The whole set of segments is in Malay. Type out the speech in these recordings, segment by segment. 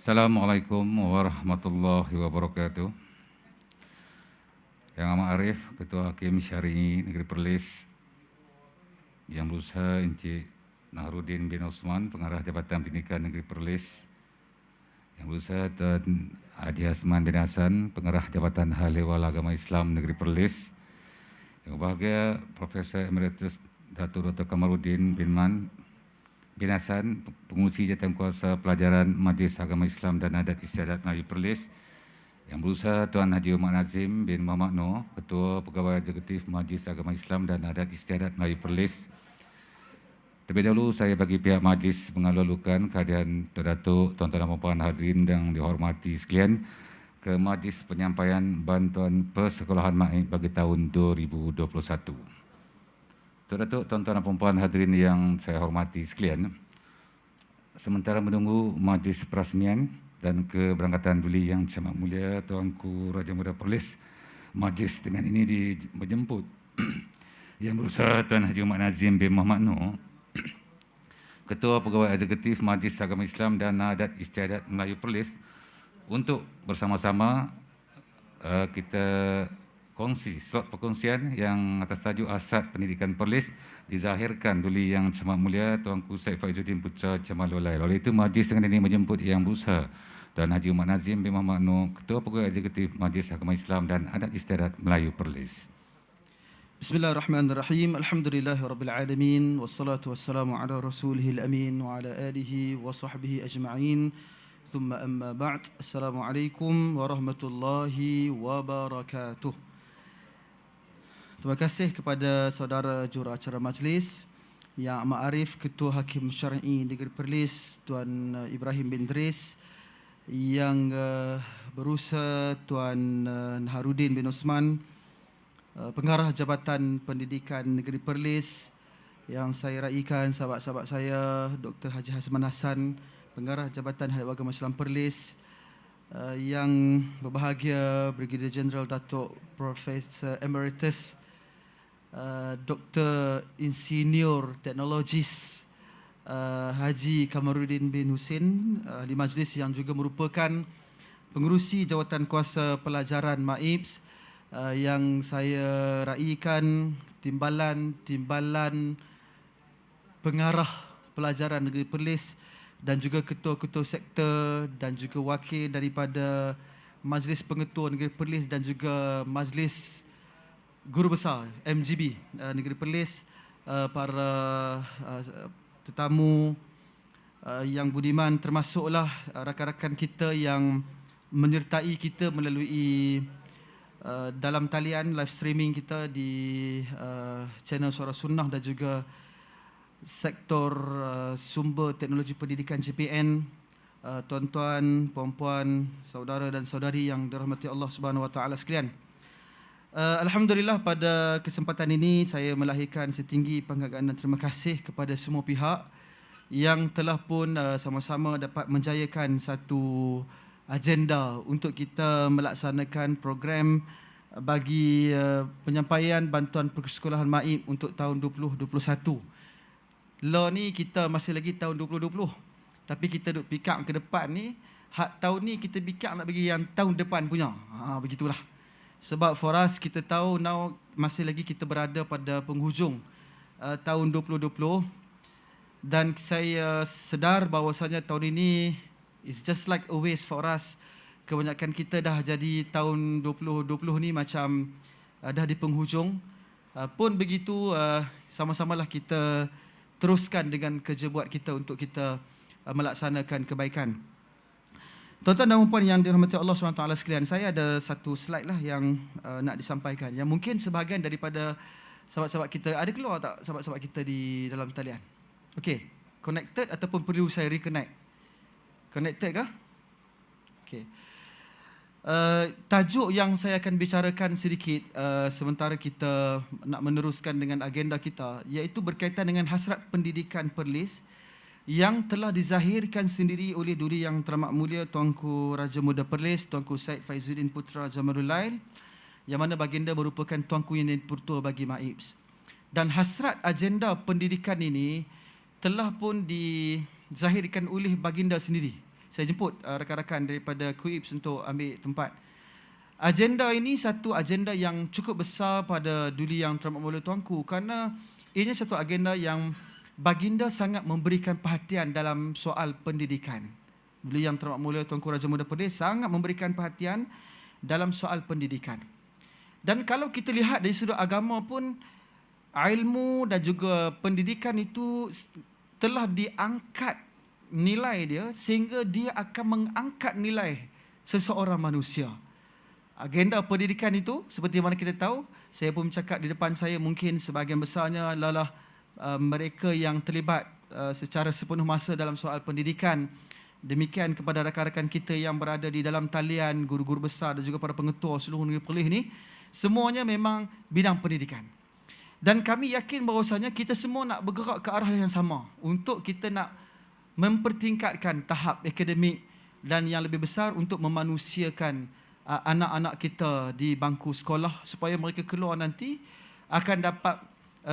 Assalamualaikum warahmatullahi wabarakatuh. Yang Amat Arif, Ketua Hakim Syari'i Negeri Perlis, Yang Berusaha Encik Naharudin bin Osman, Pengarah Jabatan Pendidikan Negeri Perlis, Yang Berusaha Tuan Haji Hasman bin Hasan, Pengarah Jabatan Hal Ehwal Agama Islam Negeri Perlis, Yang berbahagia Profesor Emeritus Datuk Dr. Kamaluddin bin Man bin Hasan, Pengurusi Jawatankuasa Pelajaran Majlis Agama Islam dan Adat Istiadat Melayu Perlis, Yang Berusaha Tuan Haji Umar Nazim bin Muhammad Noor, Ketua Pegawai Eksekutif Majlis Agama Islam dan Adat Istiadat Melayu Perlis. Terlebih dahulu saya bagi pihak majlis mengalulukan kehadiran Datuk Tuan-tuan dan puan hadirin yang dihormati sekalian ke majlis penyampaian bantuan persekolahan MAIP bagi tahun 2021. Datuk, tuan-tuan dan puan hadirin yang saya hormati sekalian, sementara menunggu majlis perasmian dan keberangkatan Duli Yang Amat Mulia Tuanku Raja Muda Perlis, majlis dengan ini menjemput Yang Berusaha Tuan Haji Umar Nazim bin Muhammad Noor, Ketua Pegawai Eksekutif Majlis Agama Islam dan Adat Istiadat Melayu Perlis, untuk bersama-sama kita kongsi slot perkongsian yang atas tajuk Asas Pendidikan Perlis dizahirkan Duli Yang Amat Mulia Tuanku Syed Faizuddin Putra Jamalul Lail. Oleh itu majlis dengan ini menjemput Yang Berusaha Tuan Haji Umar Nazim bin Muhammad Noor, Ketua Pegawai Eksekutif Majlis Agama Islam dan Adat Istiadat Melayu Perlis. Bismillahirrahmanirrahim. Alhamdulillahirabbil alamin wassalatu wassalamu ala rasulihil amin wa ala alihi wa sahbihi ajma'in. Thumma amma ba'd. Assalamualaikum warahmatullahi wabarakatuh. Terima kasih kepada saudara juruacara majlis Yang Amat Arif, Ketua Hakim Syari'i Negeri Perlis Tuan Ibrahim bin Idris, Yang Berusaha Tuan Naharudin bin Osman, Pengarah Jabatan Pendidikan Negeri Perlis, yang saya raikan sahabat-sahabat saya Dr. Haji Hasman Hasan, Pengarah Jabatan Hal Ehwal Agama Islam Perlis, yang berbahagia Brigadier Jeneral Datuk Profesor Emeritus Dr. Insinyur Teknologis Haji Kamaluddin bin Husin, ahli majlis yang juga merupakan pengerusi Jawatankuasa Pelajaran MAIPS, yang saya raikan timbalan pengarah pelajaran Negeri Perlis dan juga ketua-ketua sektor dan juga wakil daripada Majlis Pengetua Negeri Perlis dan juga Majlis Guru Besar MGB Negeri Perlis, para tetamu yang budiman, termasuklah rakan-rakan kita yang menyertai kita melalui dalam talian live streaming kita di channel Suara Sunnah dan juga sektor sumber teknologi pendidikan JPN, tuan-tuan, puan-puan, saudara dan saudari yang dirahmati Allah Subhanahu Wa Taala sekalian. Alhamdulillah, pada kesempatan ini saya melahirkan setinggi penghargaan dan terima kasih kepada semua pihak yang telah pun sama-sama dapat menjayakan satu agenda untuk kita melaksanakan program bagi penyampaian bantuan persekolahan MAIP untuk tahun 2021. Law ni kita masih lagi tahun 2020, tapi kita duk pick up ke depan ni, tahun ni kita pick up nak bagi yang tahun depan punya. Begitulah. Sebab for us, kita tahu now masih lagi kita berada pada penghujung tahun 2020, dan saya sedar bahawasanya tahun ini it's just like a waste for us. Kebanyakan kita dah jadi tahun 2020 ni macam dah di penghujung. Pun begitu, sama-samalah kita teruskan dengan kerja buat kita untuk kita melaksanakan kebaikan. Tuan-tuan dan puan yang dirahmati Allah SWT sekalian, saya ada satu slide lah yang nak disampaikan, yang mungkin sebahagian daripada sahabat-sahabat kita, ada keluar tak sahabat-sahabat kita di dalam talian? Okey, connected ataupun perlu saya reconnect? Connected kah? Okey. Tajuk yang saya akan bicarakan sedikit sementara kita nak meneruskan dengan agenda kita, iaitu berkaitan dengan hasrat pendidikan Perlis yang telah dizahirkan sendiri oleh Duli Yang Teramat Mulia Tuanku Raja Muda Perlis, Tuanku Syed Faizuddin Putra Jamalul Lail, yang mana baginda merupakan Tuanku yang Pertua bagi MAIPS. Dan hasrat agenda pendidikan ini telah pun dizahirkan oleh baginda sendiri saya jemput rakan-rakan daripada KUIPS untuk ambil tempat. Agenda ini satu agenda yang cukup besar pada Duli Yang Teramat Mulia Tuanku, kerana ianya satu agenda yang baginda sangat memberikan perhatian dalam soal pendidikan. Duli Yang Teramat Mulia Tuanku Raja Muda Perlis sangat memberikan perhatian dalam soal pendidikan. Dan kalau kita lihat dari sudut agama pun, ilmu dan juga pendidikan itu telah diangkat nilai dia sehingga dia akan mengangkat nilai seseorang manusia. Agenda pendidikan itu seperti mana kita tahu, saya pun bercakap di depan saya, mungkin sebahagian besarnya adalah mereka yang terlibat secara sepenuh masa dalam soal pendidikan. Demikian kepada rakan-rakan kita yang berada di dalam talian, guru-guru besar dan juga para pengetua seluruh negeri Perlis ni, semuanya memang bidang pendidikan. Dan kami yakin bahawasanya kita semua nak bergerak ke arah yang sama untuk kita nak mempertingkatkan tahap akademik dan yang lebih besar untuk memanusiakan anak-anak kita di bangku sekolah supaya mereka keluar nanti akan dapat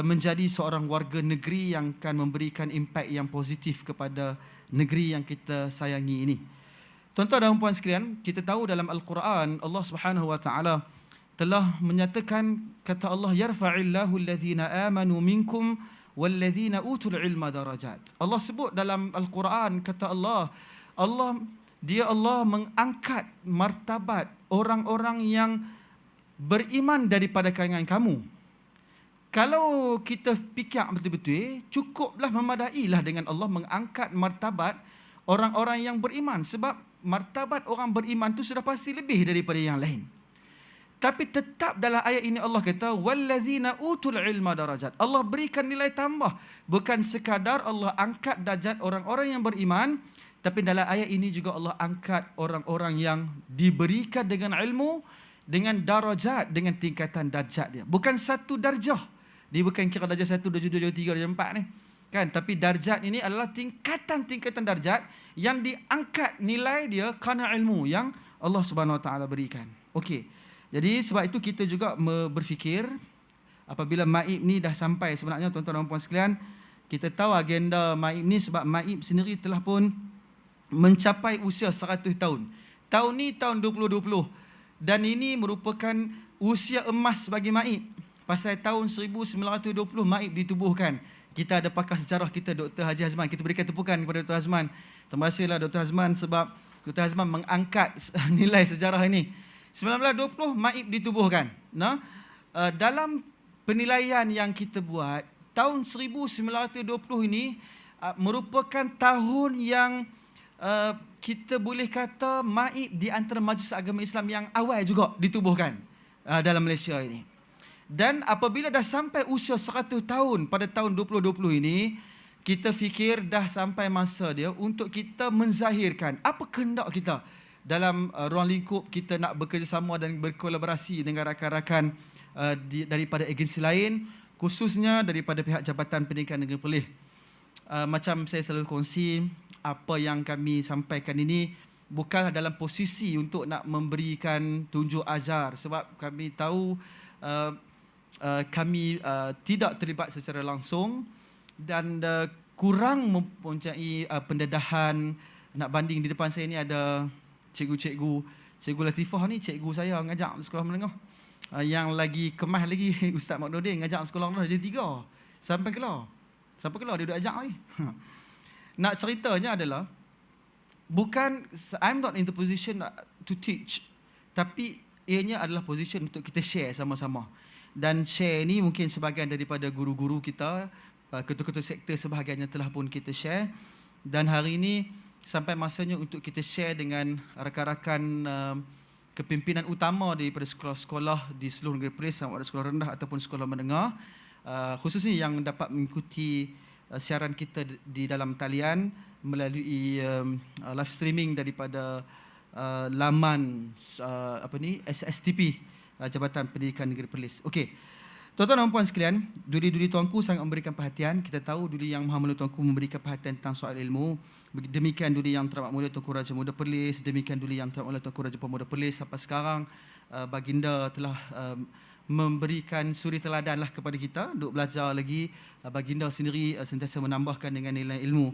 menjadi seorang warga negeri yang akan memberikan impak yang positif kepada negeri yang kita sayangi ini. Tuan-tuan dan puan sekalian, kita tahu dalam Al-Quran Allah Subhanahu wa taala telah menyatakan, kata Allah, yarfa'illahu alladhina amanu minkum walladhina utul ilma darajat. Allah sebut dalam Al-Quran, kata Allah mengangkat martabat orang-orang yang beriman daripada kalangan kamu. Kalau kita fikir betul-betul, cukuplah, memadailah dengan Allah mengangkat martabat orang-orang yang beriman. Sebab martabat orang beriman itu sudah pasti lebih daripada yang lain. Tapi tetap dalam ayat ini Allah kata, wallazina utul ilma darajat. Allah berikan nilai tambah. Bukan sekadar Allah angkat darjat orang-orang yang beriman, tapi dalam ayat ini juga Allah angkat orang-orang yang diberikan dengan ilmu, dengan darajat, dengan tingkatan darjat dia. Bukan satu darjah. Dia bukan kira darjah 1, darjah 2, darjah 3, darjah 4 ni. Kan? Tapi darjat ini adalah tingkatan-tingkatan darjat yang diangkat nilai dia kerana ilmu yang Allah Subhanahu Wa Taala berikan. Okey. Jadi sebab itu kita juga berfikir apabila MAIP ni dah sampai, sebenarnya tuan-tuan dan puan sekalian, kita tahu agenda MAIP ni sebab MAIP sendiri telah pun mencapai usia 100 tahun. Tahun ni tahun 2020 dan ini merupakan usia emas bagi MAIP. Pasal tahun 1920 MAIP ditubuhkan. Kita ada pakar sejarah kita, Dr. Haji Hazman. Kita berikan tepukan kepada Dr. Hazman. Terima kasihlah Dr. Hazman sebab Dr. Hazman mengangkat nilai sejarah ini. 1920 MAIP ditubuhkan. Dalam penilaian yang kita buat, tahun 1920 ini merupakan tahun yang kita boleh kata MAIP di antara Majlis Agama Islam yang awal juga ditubuhkan dalam Malaysia ini. Dan apabila dah sampai usia 100 tahun pada tahun 2020 ini, kita fikir dah sampai masa dia untuk kita menzahirkan apa kehendak kita dalam ruang lingkup kita nak bekerjasama dan berkolaborasi dengan rakan-rakan daripada agensi lain, khususnya daripada pihak Jabatan Pendidikan Negeri Perlis. Macam saya selalu kongsi, apa yang kami sampaikan ini bukanlah dalam posisi untuk nak memberikan tunjuk ajar, sebab kami tahu kami tidak terlibat secara langsung dan kurang mempunyai pendedahan. Nak banding di depan saya ni ada cikgu Latifah ni, cikgu saya ngajak sekolah menengah. Yang lagi kemah lagi Ustaz Maknudin ngajak sekolah menengah jadi 3 sampai kelar dia duduk ajak lagi. Nak ceritanya adalah bukan I'm not in the position to teach, tapi ianya adalah position untuk kita share sama-sama. Dan share ni mungkin sebahagian daripada guru-guru kita, ketua-ketua sektor sebahagiannya telah pun kita share. Dan hari ini sampai masanya untuk kita share dengan rakan-rakan kepimpinan utama daripada sekolah-sekolah di seluruh negeri Perlis, sama ada sekolah rendah ataupun sekolah menengah, khususnya yang dapat mengikuti siaran kita di dalam talian melalui live streaming daripada laman SSTP, Jabatan Pendidikan Negeri Perlis. Okey. Tuan-tuan dan puan sekalian, duli-duli tuanku sangat memberikan perhatian. Kita tahu duli Yang Maha Mulia Tuanku memberikan perhatian tentang soal ilmu. Demikian duli Yang Teramat Mulia Tuanku Raja Muda Perlis, demikian duli Yang Teramat Mulia Tuanku Raja Pemuda Perlis. Sampai sekarang baginda telah memberikan suri teladan lah kepada kita untuk belajar lagi. Baginda sendiri sentiasa menambahkan dengan nilai ilmu.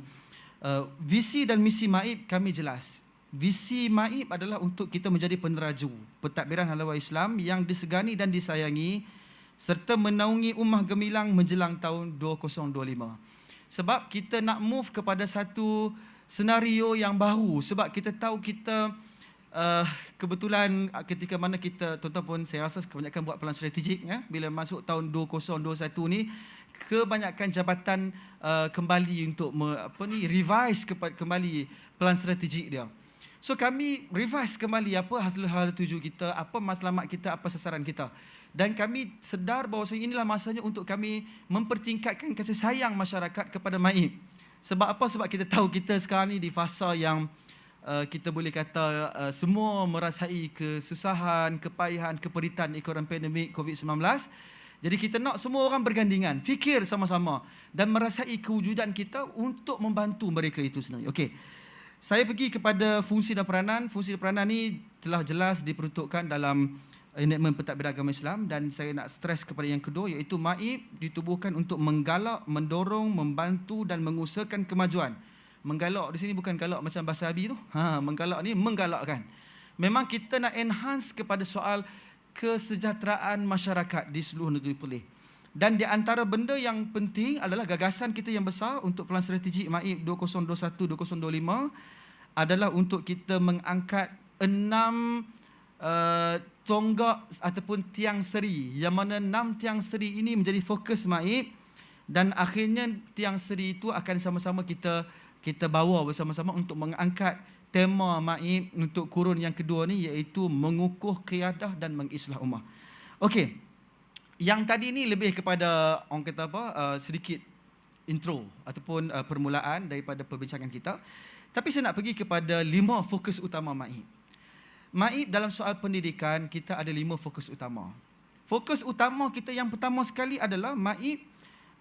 Visi dan misi MAIP kami jelas. Visi MAIP adalah untuk kita menjadi peneraju pentadbiran halal Islam yang disegani dan disayangi serta menaungi ummah gemilang menjelang tahun 2025. Sebab kita nak move kepada satu senario yang baru, sebab kita tahu kita kebetulan ketika mana kita, tuan-tuan pun saya rasa kebanyakan buat pelan strategik ya, bila masuk tahun 2021 ni kebanyakan jabatan kembali untuk revise kembali pelan strategik dia. So kami revise kembali apa hal tuju kita, apa matlamat kita, apa sasaran kita. Dan kami sedar bahawa inilah masanya untuk kami mempertingkatkan kasih sayang masyarakat kepada MAIP. Sebab apa? Sebab kita tahu kita sekarang ni di fasa yang kita boleh kata semua merasai kesusahan, kepayahan, keperitan ekonomi pandemik COVID-19. Jadi kita nak semua orang bergandingan, fikir sama-sama dan merasai kewujudan kita untuk membantu mereka itu sendiri. Okey. Saya pergi kepada fungsi dan peranan. Fungsi dan peranan ni telah jelas diperuntukkan dalam enakmen Pentadbiran Agama Islam, dan saya nak stres kepada yang kedua, iaitu MAIP ditubuhkan untuk menggalak, mendorong, membantu dan mengusahakan kemajuan. Menggalak di sini bukan galak macam bahasa Abi tu. Menggalak ni menggalakkan. Memang kita nak enhance kepada soal kesejahteraan masyarakat di seluruh negeri Perlis. Dan di antara benda yang penting adalah gagasan kita yang besar untuk pelan strategik MAIP 2021-2025 adalah untuk kita mengangkat 6 tonggak ataupun tiang seri, yang mana 6 tiang seri ini menjadi fokus MAIP, dan akhirnya tiang seri itu akan sama-sama kita bawa bersama-sama untuk mengangkat tema MAIP untuk kurun yang kedua ni, iaitu mengukuh qiyadah dan mengislah ummah. Okey. Yang tadi ni lebih kepada orang kata sedikit intro ataupun permulaan daripada perbincangan kita. Tapi saya nak pergi kepada 5 fokus utama MAIP. MAIP dalam soal pendidikan kita ada 5 fokus utama. Fokus utama kita yang pertama sekali adalah MAIP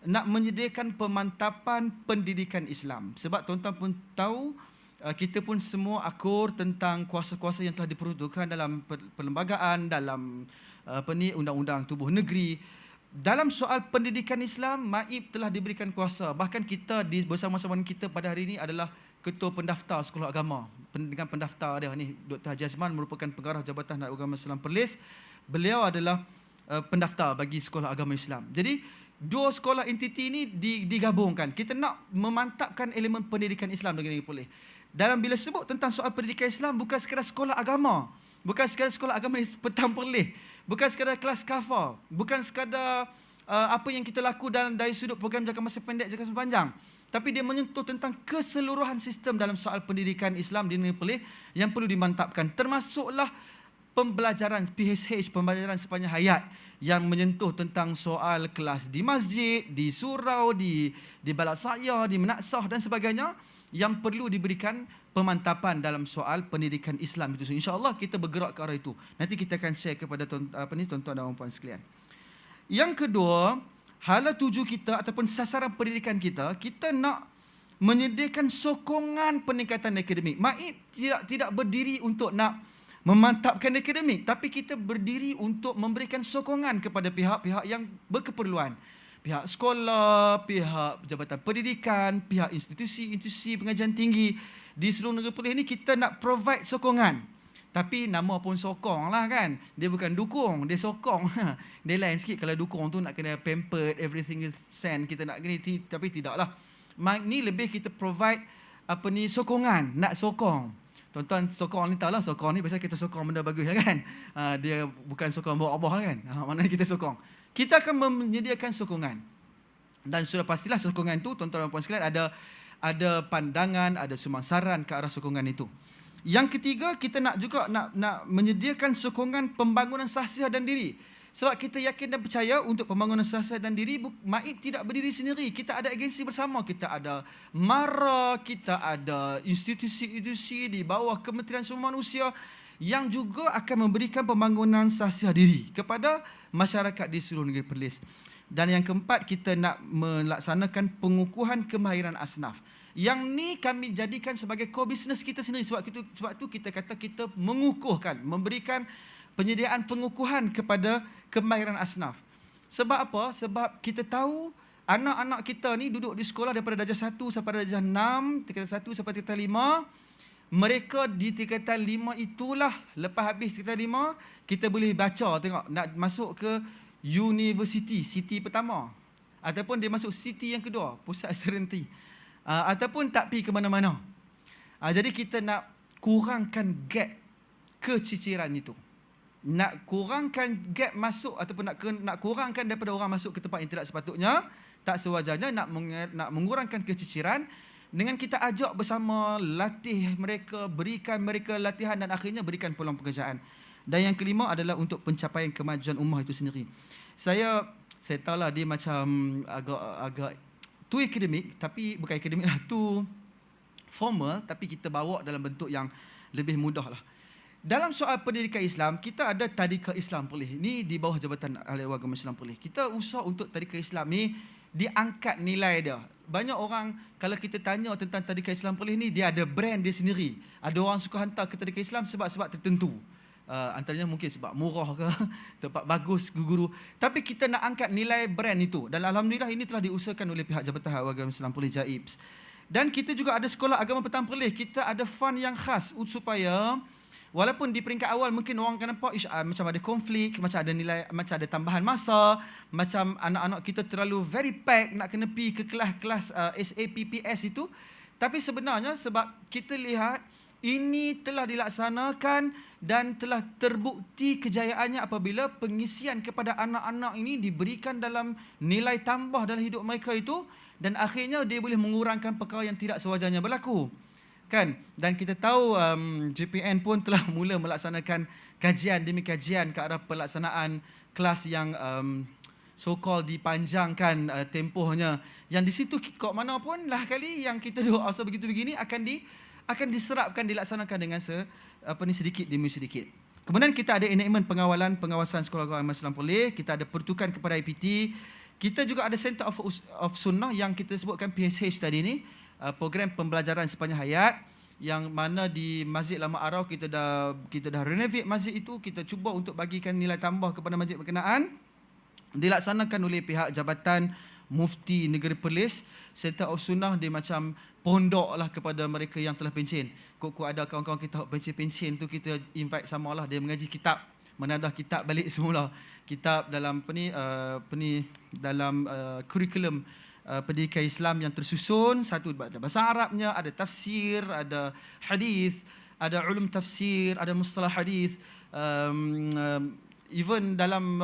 nak menyediakan pemantapan pendidikan Islam. Sebab tuan-tuan pun tahu, kita pun semua akur tentang kuasa-kuasa yang telah diperuntukkan dalam perlembagaan, dalam undang-undang tubuh negeri. Dalam soal pendidikan Islam, MAIP telah diberikan kuasa. Bahkan kita bersama-sama kita pada hari ini adalah Ketua Pendaftar Sekolah Agama. Dengan pendaftar dia ni, Dr. Haji Azman merupakan pengarah Jabatan Agama Islam Perlis. Beliau adalah pendaftar bagi Sekolah Agama Islam. Jadi, 2 sekolah entiti ini digabungkan. Kita nak memantapkan elemen pendidikan Islam dengan negeri Perlis. Dalam bila sebut tentang soal pendidikan Islam, bukan sekadar sekolah agama, bukan sekadar sekolah agama di Petang Perlis, bukan sekadar kelas kafar, bukan sekadar apa yang kita laku dari sudut program jangka masa pendek, jangka masa panjang, tapi dia menyentuh tentang keseluruhan sistem dalam soal pendidikan Islam di negeri Perlis yang perlu dimantapkan, termasuklah pembelajaran PHH, pembelajaran sepanjang hayat yang menyentuh tentang soal kelas di masjid, di surau, di balad saya, di menaksah dan sebagainya, yang perlu diberikan pemantapan dalam soal pendidikan Islam itu. InsyaAllah kita bergerak ke arah itu. Nanti kita akan share kepada tuan-tuan dan puan sekalian. Yang kedua, hala tuju kita ataupun sasaran pendidikan kita nak menyediakan sokongan peningkatan akademik. MAIP tidak berdiri untuk nak memantapkan akademik, tapi kita berdiri untuk memberikan sokongan kepada pihak-pihak yang berkeperluan. Pihak sekolah, pihak jabatan pendidikan, pihak institusi pengajian tinggi di seluruh negeri Perlis ini, kita nak provide sokongan. Tapi nama pun sokong lah kan. Dia bukan dukung, dia sokong. Dia lain sikit kalau dukung tu nak kena pampered, everything is sent, kita nak gini, tapi tidaklah. Ni lebih kita provide sokongan, nak sokong. Tuan-tuan sokong ni tahulah, sokong ni biasanya kita sokong benda bagus kan. Dia bukan sokong bawa-bawa kan. Mana kita sokong. Kita akan menyediakan sokongan. Dan sudah pastilah sokongan itu, tuan-tuan dan puan sekalian, ada pandangan, ada sumangsaran ke arah sokongan itu. Yang ketiga, kita nak menyediakan sokongan pembangunan sahsiah dan diri. Sebab kita yakin dan percaya untuk pembangunan sahsiah dan diri, MAIP tidak berdiri sendiri. Kita ada agensi bersama. Kita ada MARA, kita ada institusi-institusi di bawah Kementerian Sumber Manusia yang juga akan memberikan pembangunan sahsiah diri kepada masyarakat di seluruh negeri Perlis. Dan yang keempat, kita nak melaksanakan pengukuhan kemahiran asnaf. Yang ni kami jadikan sebagai core business kita sendiri. Sebab itu kita kata kita mengukuhkan, memberikan penyediaan pengukuhan kepada kemahiran asnaf. Sebab apa? Sebab kita tahu anak-anak kita ni duduk di sekolah daripada darjah 1 sampai darjah 6, tingkatan 1 sampai tingkatan 5. Mereka di tingkatan 5 itulah, lepas habis tingkatan 5, kita boleh baca, tengok nak masuk ke universiti, city pertama. Ataupun dia masuk city yang kedua, pusat serenti. Ataupun tak pergi ke mana-mana. Jadi kita nak kurangkan gap keciciran itu. Nak kurangkan gap masuk ataupun nak kurangkan daripada orang masuk ke tempat yang tidak sepatutnya, tak sewajarnya, nak mengurangkan keciciran dengan kita ajak bersama, latih mereka, berikan mereka latihan dan akhirnya berikan peluang pekerjaan. Dan yang kelima adalah untuk pencapaian kemajuan ummah itu sendiri. Saya tahulah dia macam agak tu akademik, tapi bukan akademik lah, tu formal, tapi kita bawa dalam bentuk yang lebih mudah lah. Dalam soal pendidikan Islam, kita ada tadika Islam Perlis. Ini di bawah Jabatan Ahli Agama Islam Perlis. Kita usaha untuk tadika Islam ni diangkat nilai dia. Banyak orang, kalau kita tanya tentang tadika Islam Perlis ni, dia ada brand dia sendiri. Ada orang suka hantar ke tadika Islam sebab tertentu. Antaranya mungkin sebab murah ke, tempat bagus guru. Tapi kita nak angkat nilai brand itu. Dan alhamdulillah ini telah diusahakan oleh pihak Jabatan Agama Islam Perlis JAIPS. Dan kita juga ada Sekolah Agama Petang Perlis. Kita ada fund yang khas supaya walaupun di peringkat awal mungkin orang akan nampak macam ada konflik, macam ada nilai, macam ada tambahan masa, macam anak-anak kita terlalu very pack nak kena pergi ke kelas-kelas SAPPS itu. Tapi sebenarnya sebab kita lihat ini telah dilaksanakan dan telah terbukti kejayaannya apabila pengisian kepada anak-anak ini diberikan dalam nilai tambah dalam hidup mereka itu, dan akhirnya dia boleh mengurangkan perkara yang tidak sewajarnya berlaku. Kan? Dan kita tahu JPN pun telah mula melaksanakan kajian demi kajian ke arah pelaksanaan kelas yang so-called dipanjangkan tempohnya. Yang di situ kok mana pun lah kali yang kita doa begitu begini akan diserapkan, dilaksanakan dengan sedikit demi sedikit. Kemudian kita ada enactment pengawasan Sekolah Agama Islam Perlis, kita ada pertukan kepada IPT, kita juga ada Center of Sunnah yang kita sebutkan PSH tadi ni, program pembelajaran sepanjang hayat, yang mana di Masjid Lama Arau kita dah renovate masjid itu, kita cuba untuk bagikan nilai tambah kepada masjid berkenaan, dilaksanakan oleh pihak Jabatan Mufti Negeri Perlis. Center of Sunnah dia macam pondok lah kepada mereka yang telah pencen. Kok ada kawan-kawan kita pencen tu, kita invite samalah dia mengaji kitab, menadah kitab balik semula. Kitab dalam dalam kurikulum pendidikan Islam yang tersusun, satu ada bahasa Arabnya, ada tafsir, ada hadis, ada ulum tafsir, ada mustalah hadis, even dalam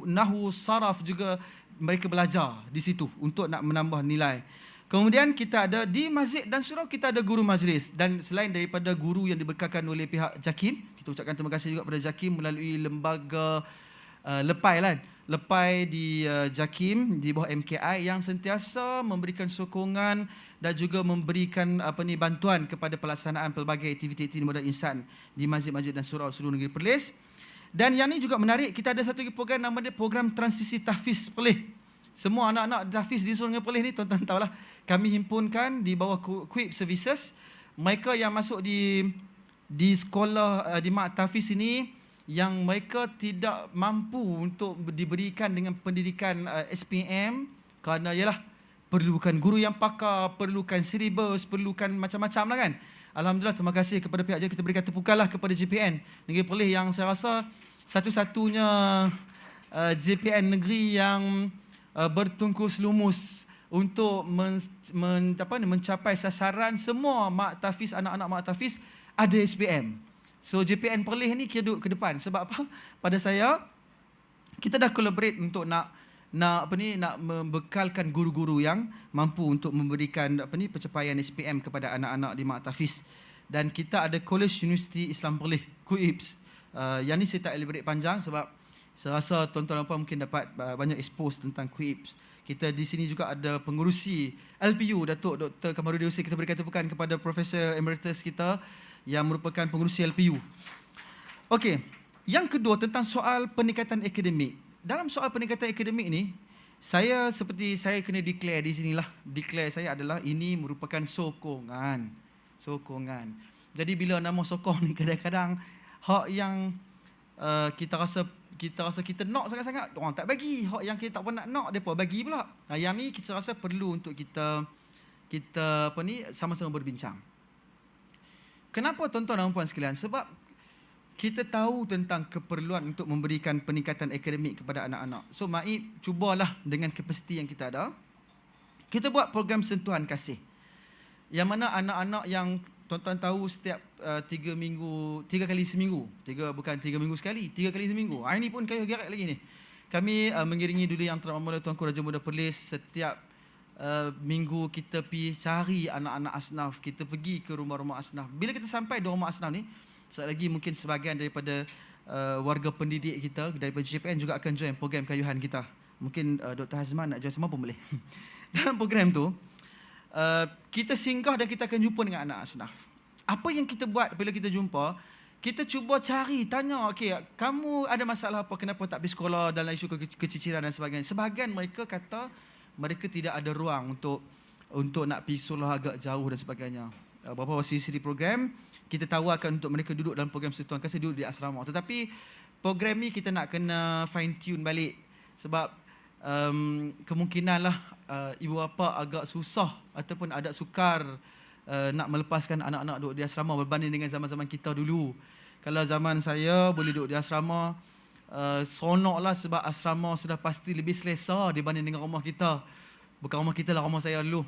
nahwu saraf juga mereka belajar di situ untuk nak menambah nilai. Kemudian kita ada di masjid dan surau, kita ada guru majlis, dan selain daripada guru yang dibekalkan oleh pihak JAKIM, kita ucapkan terima kasih juga kepada JAKIM melalui lembaga Lepai di JAKIM di bawah MKI yang sentiasa memberikan sokongan dan juga memberikan bantuan kepada pelaksanaan pelbagai aktiviti modal insan di masjid-masjid dan surau seluruh negeri Perlis. Dan yang ini juga menarik, kita ada satu program namanya program transisi tahfiz Perlis. Semua anak-anak tahfiz di seluruh negeri Perlis ni, tuan-tuan tahulah, kami himpunkan di bawah QUIP Services. Mereka yang masuk di sekolah di mak tahfiz ini, yang mereka tidak mampu untuk diberikan dengan pendidikan SPM kerana ialah perlukan guru yang pakar, perlukan silibus, perlukan macam-macam lah kan. Alhamdulillah, terima kasih kepada pihak JPN, kita berikan tepukanlah kepada JPN Negeri Perlis yang saya rasa satu-satunya JPN negeri yang bertungkus lumus untuk mencapai sasaran semua mak tahfiz, anak-anak mak tahfiz ada SPM. So JPN Perlis ni kira ke depan. Sebab apa? Pada saya, kita dah collaborate untuk nak membekalkan guru-guru yang mampu untuk memberikan pencapaian SPM kepada anak-anak di mak tahfiz. Dan kita ada College Universiti Islam Perlis, QUIPS. Yang ni saya tak elaborate panjang sebab saya rasa tuan-tuan dan puan mungkin dapat banyak expose tentang QUIPS. Kita di sini juga ada pengurusi LPU, Datuk Dr. Kamarudin Hussein. Kita berikan tepukan kepada Profesor Emeritus kita yang merupakan pengurusi LPU. Okey, yang kedua tentang soal peningkatan akademik. Dalam soal peningkatan akademik ni, saya kena declare di sinilah. Declare saya adalah ini merupakan sokongan. Jadi bila nama sokong ni kadang-kadang hak yang kita rasa kita rasa kita nak sangat-sangat, orang tak bagi. Hak yang kita tak pernah nak, depa bagi pula. Yang ni kita rasa perlu untuk kita sama-sama berbincang. Kenapa tuan-tuan dan puan sekalian? Sebab kita tahu tentang keperluan untuk memberikan peningkatan akademik kepada anak-anak. So MAIP cubalah dengan kapasiti yang kita ada, kita buat program sentuhan kasih. Yang mana anak-anak yang tuan-tuan tahu setiap 3 kali seminggu. 3 minggu sekali, 3 kali seminggu. Hari ni pun kayu gerak lagi ni. Kami mengiringi Duli Yang Teramat Mulia Tuanku Raja Muda Perlis. Setiap minggu kita pergi cari anak-anak asnaf. Kita pergi ke rumah-rumah asnaf. Bila kita sampai di rumah asnaf ni, sekali lagi mungkin sebahagian daripada warga pendidik kita daripada JPN juga akan join program kayuhan kita. Mungkin Dr. Hazman nak join semua pun boleh. Dalam program tu, kita singgah dan kita akan jumpa dengan anak asnaf. Apa yang kita buat bila kita jumpa, kita cuba cari, tanya, okey, kamu ada masalah apa, kenapa tak pergi sekolah dalam isu keciciran dan sebagainya. Sebahagian mereka kata mereka tidak ada ruang untuk nak pergi sekolah agak jauh dan sebagainya. Beberapa sisi di program, kita tawarkan untuk mereka duduk dalam program sentuhan kasih, duduk di asrama. Tetapi program ni kita nak kena fine tune balik. Sebab kemungkinanlah ibu bapa agak susah ataupun ada sukar nak melepaskan anak-anak duduk di asrama berbanding dengan zaman-zaman kita dulu. Kalau zaman saya boleh duduk di asrama, seronoklah sebab asrama sudah pasti lebih selesa dibanding dengan rumah kita. Bukan rumah kita lah, rumah saya dulu.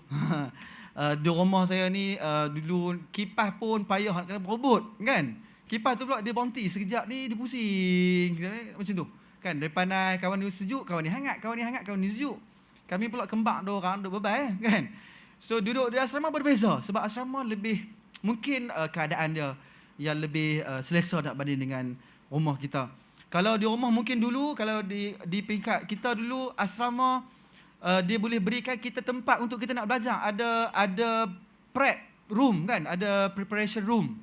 Di rumah saya ni dulu kipas pun payah nak kena berebut, kan? Kipas tu pula dia berhenti sekejap ni dia pusing macam tu. Kan, dari pandai kawan ni sejuk, kawan ni hangat, kawan ni sejuk. Kami pula kembang dua orang duduk bebal, kan? So duduk di asrama berbeza sebab asrama lebih mungkin keadaan dia yang lebih selesa nak banding dengan rumah kita. Kalau di rumah mungkin dulu, kalau di peringkat kita dulu asrama dia boleh berikan kita tempat untuk kita nak belajar. Ada prep room, kan? Ada preparation room.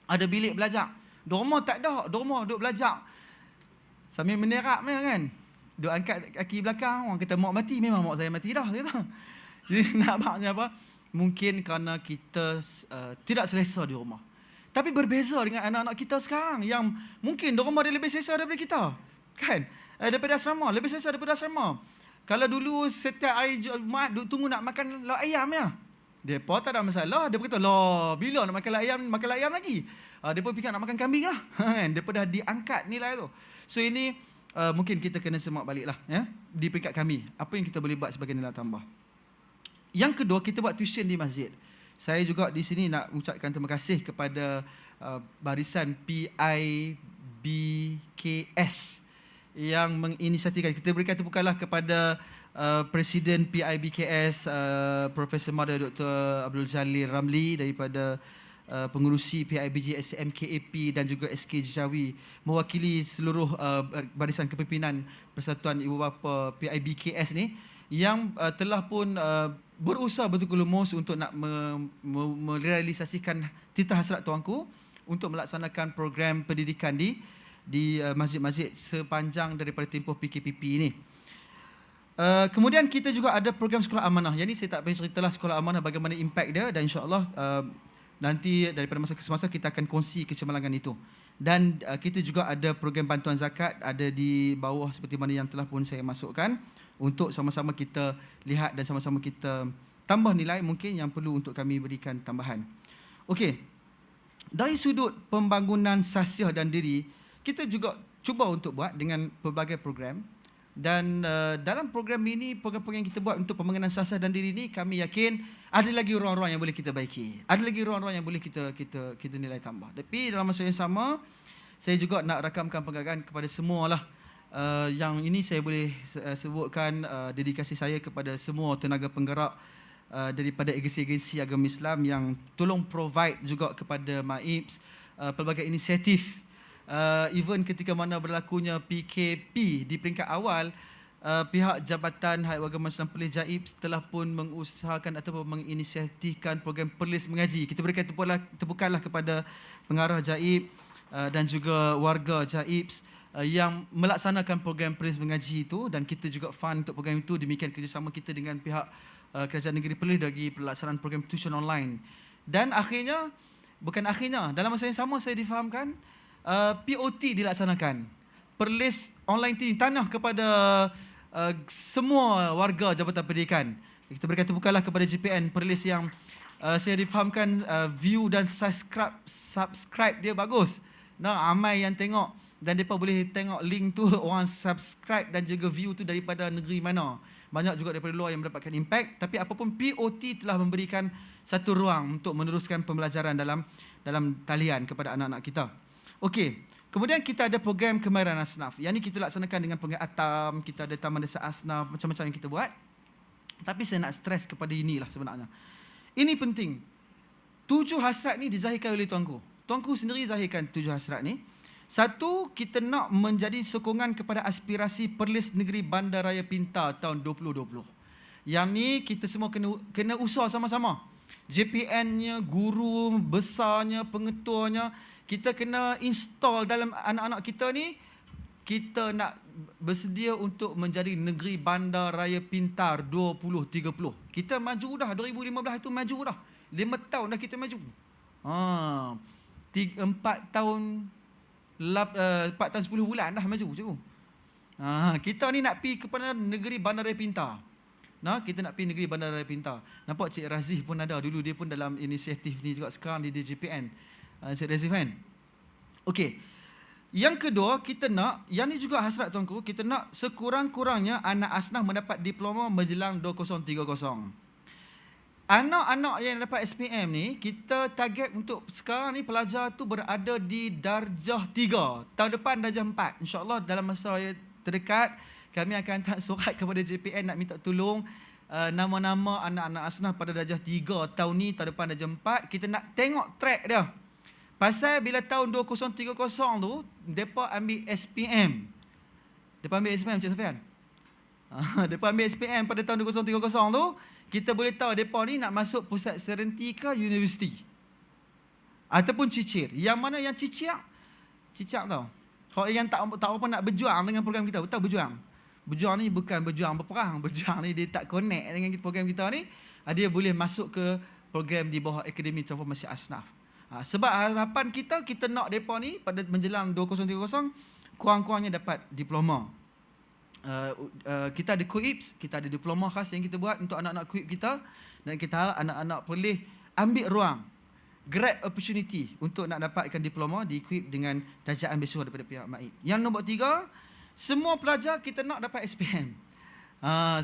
Ada bilik belajar. Di rumah tak ada. Di rumah duduk belajar sambil menerap, kan? Duk angkat kaki belakang, orang kata mak mati, memang mak saya mati dah, kata. Jadi nampaknya apa? Mungkin kerana kita tidak selesa di rumah. Tapi berbeza dengan anak-anak kita sekarang yang mungkin di rumah dia lebih selesa daripada kita, kan? Daripada asrama, lebih selesa daripada asrama. Kalau dulu setiap hari Jumaat duk tunggu nak makan lauk ayam ya. Depa tak ada masalah, depa kata, "Lah, bila nak makan lauk ayam lagi?" Depa fikir nak makan kambing lah. Kan? Depa dah diangkat nilai tu. So ini mungkin kita kena semak baliklah, ya, di peringkat kami. Apa yang kita boleh buat sebagai nilai tambah. Yang kedua, kita buat tuition di masjid. Saya juga di sini nak ucapkan terima kasih kepada barisan PIBKS yang menginisiatifkan. Kita berikan tepukanlah kepada Presiden PIBKS, Profesor Mada Dr. Abdul Jalil Ramli daripada pengurusi PIBG SMKAP dan juga SK Jawi, mewakili seluruh barisan kepimpinan Persatuan Ibu Bapa PIBKS ni yang telah pun berusaha betul-betul lumus untuk nak merealisasikan titah hasrat tuanku untuk melaksanakan program pendidikan di masjid-masjid sepanjang daripada tempoh PKPP ini. Kemudian kita juga ada program sekolah amanah. Yang ini saya tak boleh ceritalah sekolah amanah bagaimana impact dia, dan insya-Allah nanti daripada masa ke semasa kita akan kongsi kecemerlangan itu. Dan kita juga ada program bantuan zakat ada di bawah seperti mana yang telah pun saya masukkan untuk sama-sama kita lihat dan sama-sama kita tambah nilai mungkin yang perlu untuk kami berikan tambahan. Okey. Dari sudut pembangunan sasiah dan diri, kita juga cuba untuk buat dengan pelbagai program. Dan dalam program ini, program-program yang kita buat untuk pembangunan sasiah dan diri ini, kami yakin ada lagi ruang-ruang yang boleh kita baiki. Ada lagi ruang-ruang yang boleh kita nilai tambah. Tapi dalam masa yang sama, saya juga nak rakamkan penghargaan kepada semualah. Yang ini saya boleh sebutkan dedikasi saya kepada semua tenaga penggerak daripada agensi-agensi agama Islam yang tolong provide juga kepada MAIPS pelbagai inisiatif. Even ketika mana berlakunya PKP di peringkat awal, pihak Jabatan Hayat Agama Islam Perlis JAIPS telah pun mengusahakan ataupun menginisiatifkan program Perlis Mengaji. Kita berikan tepukanlah kepada pengarah JAIPS dan juga warga JAIPS yang melaksanakan program Perlis Mengaji itu, dan kita juga fund untuk program itu. Demikian kerjasama kita dengan pihak Kerajaan Negeri Perlis bagi pelaksanaan program tuition online. Dan dalam masa yang sama saya difahamkan POT dilaksanakan. Perlis online ini tanah kepada semua warga Jabatan Pendidikan. Kita berkata bukanlah kepada JPN Perlis yang saya difahamkan view dan subscribe dia bagus. Nah, ramai yang tengok dan mereka boleh tengok link tu orang subscribe dan juga view tu daripada negeri mana. Banyak juga daripada luar yang mendapatkan impact, tapi apapun POT telah memberikan satu ruang untuk meneruskan pembelajaran dalam talian kepada anak-anak kita. Okey. Kemudian kita ada program Kemahiran Asnaf. Yang ni kita laksanakan dengan program ATAM, kita ada Taman Desa Asnaf, macam-macam yang kita buat. Tapi saya nak stres kepada inilah sebenarnya. Ini penting. 7 hasrat ni dizahirkan oleh tuanku. Tuanku sendiri zahirkan 7 hasrat ni. Satu, kita nak menjadi sokongan kepada aspirasi Perlis Negeri Bandaraya Pintar tahun 2020. Yang ni kita semua kena usaha sama-sama. JPN-nya, guru besarnya, pengetuanya, kita kena install dalam anak-anak kita ni. Kita nak bersedia untuk menjadi negeri bandar raya pintar 2030. Kita maju dah, 2015 itu maju dah. 5 tahun dah kita maju. 4 tahun 10 bulan dah maju cikgu. Kita ni nak pergi kepada negeri bandar raya pintar. Kita nak pergi negeri bandar raya pintar. Nampak Cik Razif pun ada dulu, dia pun dalam inisiatif ni juga, sekarang di DJPN. Cik Razif kan? Okey. Yang kedua, kita nak, yang ni juga hasrat tuanku, kita nak sekurang-kurangnya anak asnaf mendapat diploma menjelang 2030. Anak-anak yang dapat SPM ni, kita target untuk sekarang ni pelajar tu berada di darjah 3. Tahun depan darjah 4. InsyaAllah dalam masa yang terdekat, kami akan hantar surat kepada JPN nak minta tolong nama-nama anak-anak asnaf pada darjah 3 tahun ni, tahun depan darjah 4. Kita nak tengok track dia. Pasal bila tahun 2030 tu, mereka ambil SPM. Mereka ambil SPM, Cik Safian. Mereka ambil SPM pada tahun 2030 tu, kita boleh tahu mereka ni nak masuk pusat serenti ke universiti. Ataupun cicir. Yang mana yang cicir? Cicir tau. Kalau yang tak apa nak berjuang dengan program kita, betul berjuang. Berjuang ni bukan berjuang berperang. Berjuang ni dia tak connect dengan program kita ni. Dia boleh masuk ke program di bawah Akademi Transformasi Asnaf. Sebab harapan kita nak mereka ni pada menjelang 2030 kurang-kurangnya dapat diploma. Kita ada QIPS, kita ada diploma khas yang kita buat untuk anak-anak QIP kita, dan kita harap anak-anak boleh ambil ruang, grab opportunity untuk nak dapatkan diploma di QIP dengan tajaan beasiswa daripada pihak MAIP. Yang nombor 3, semua pelajar kita nak dapat SPM.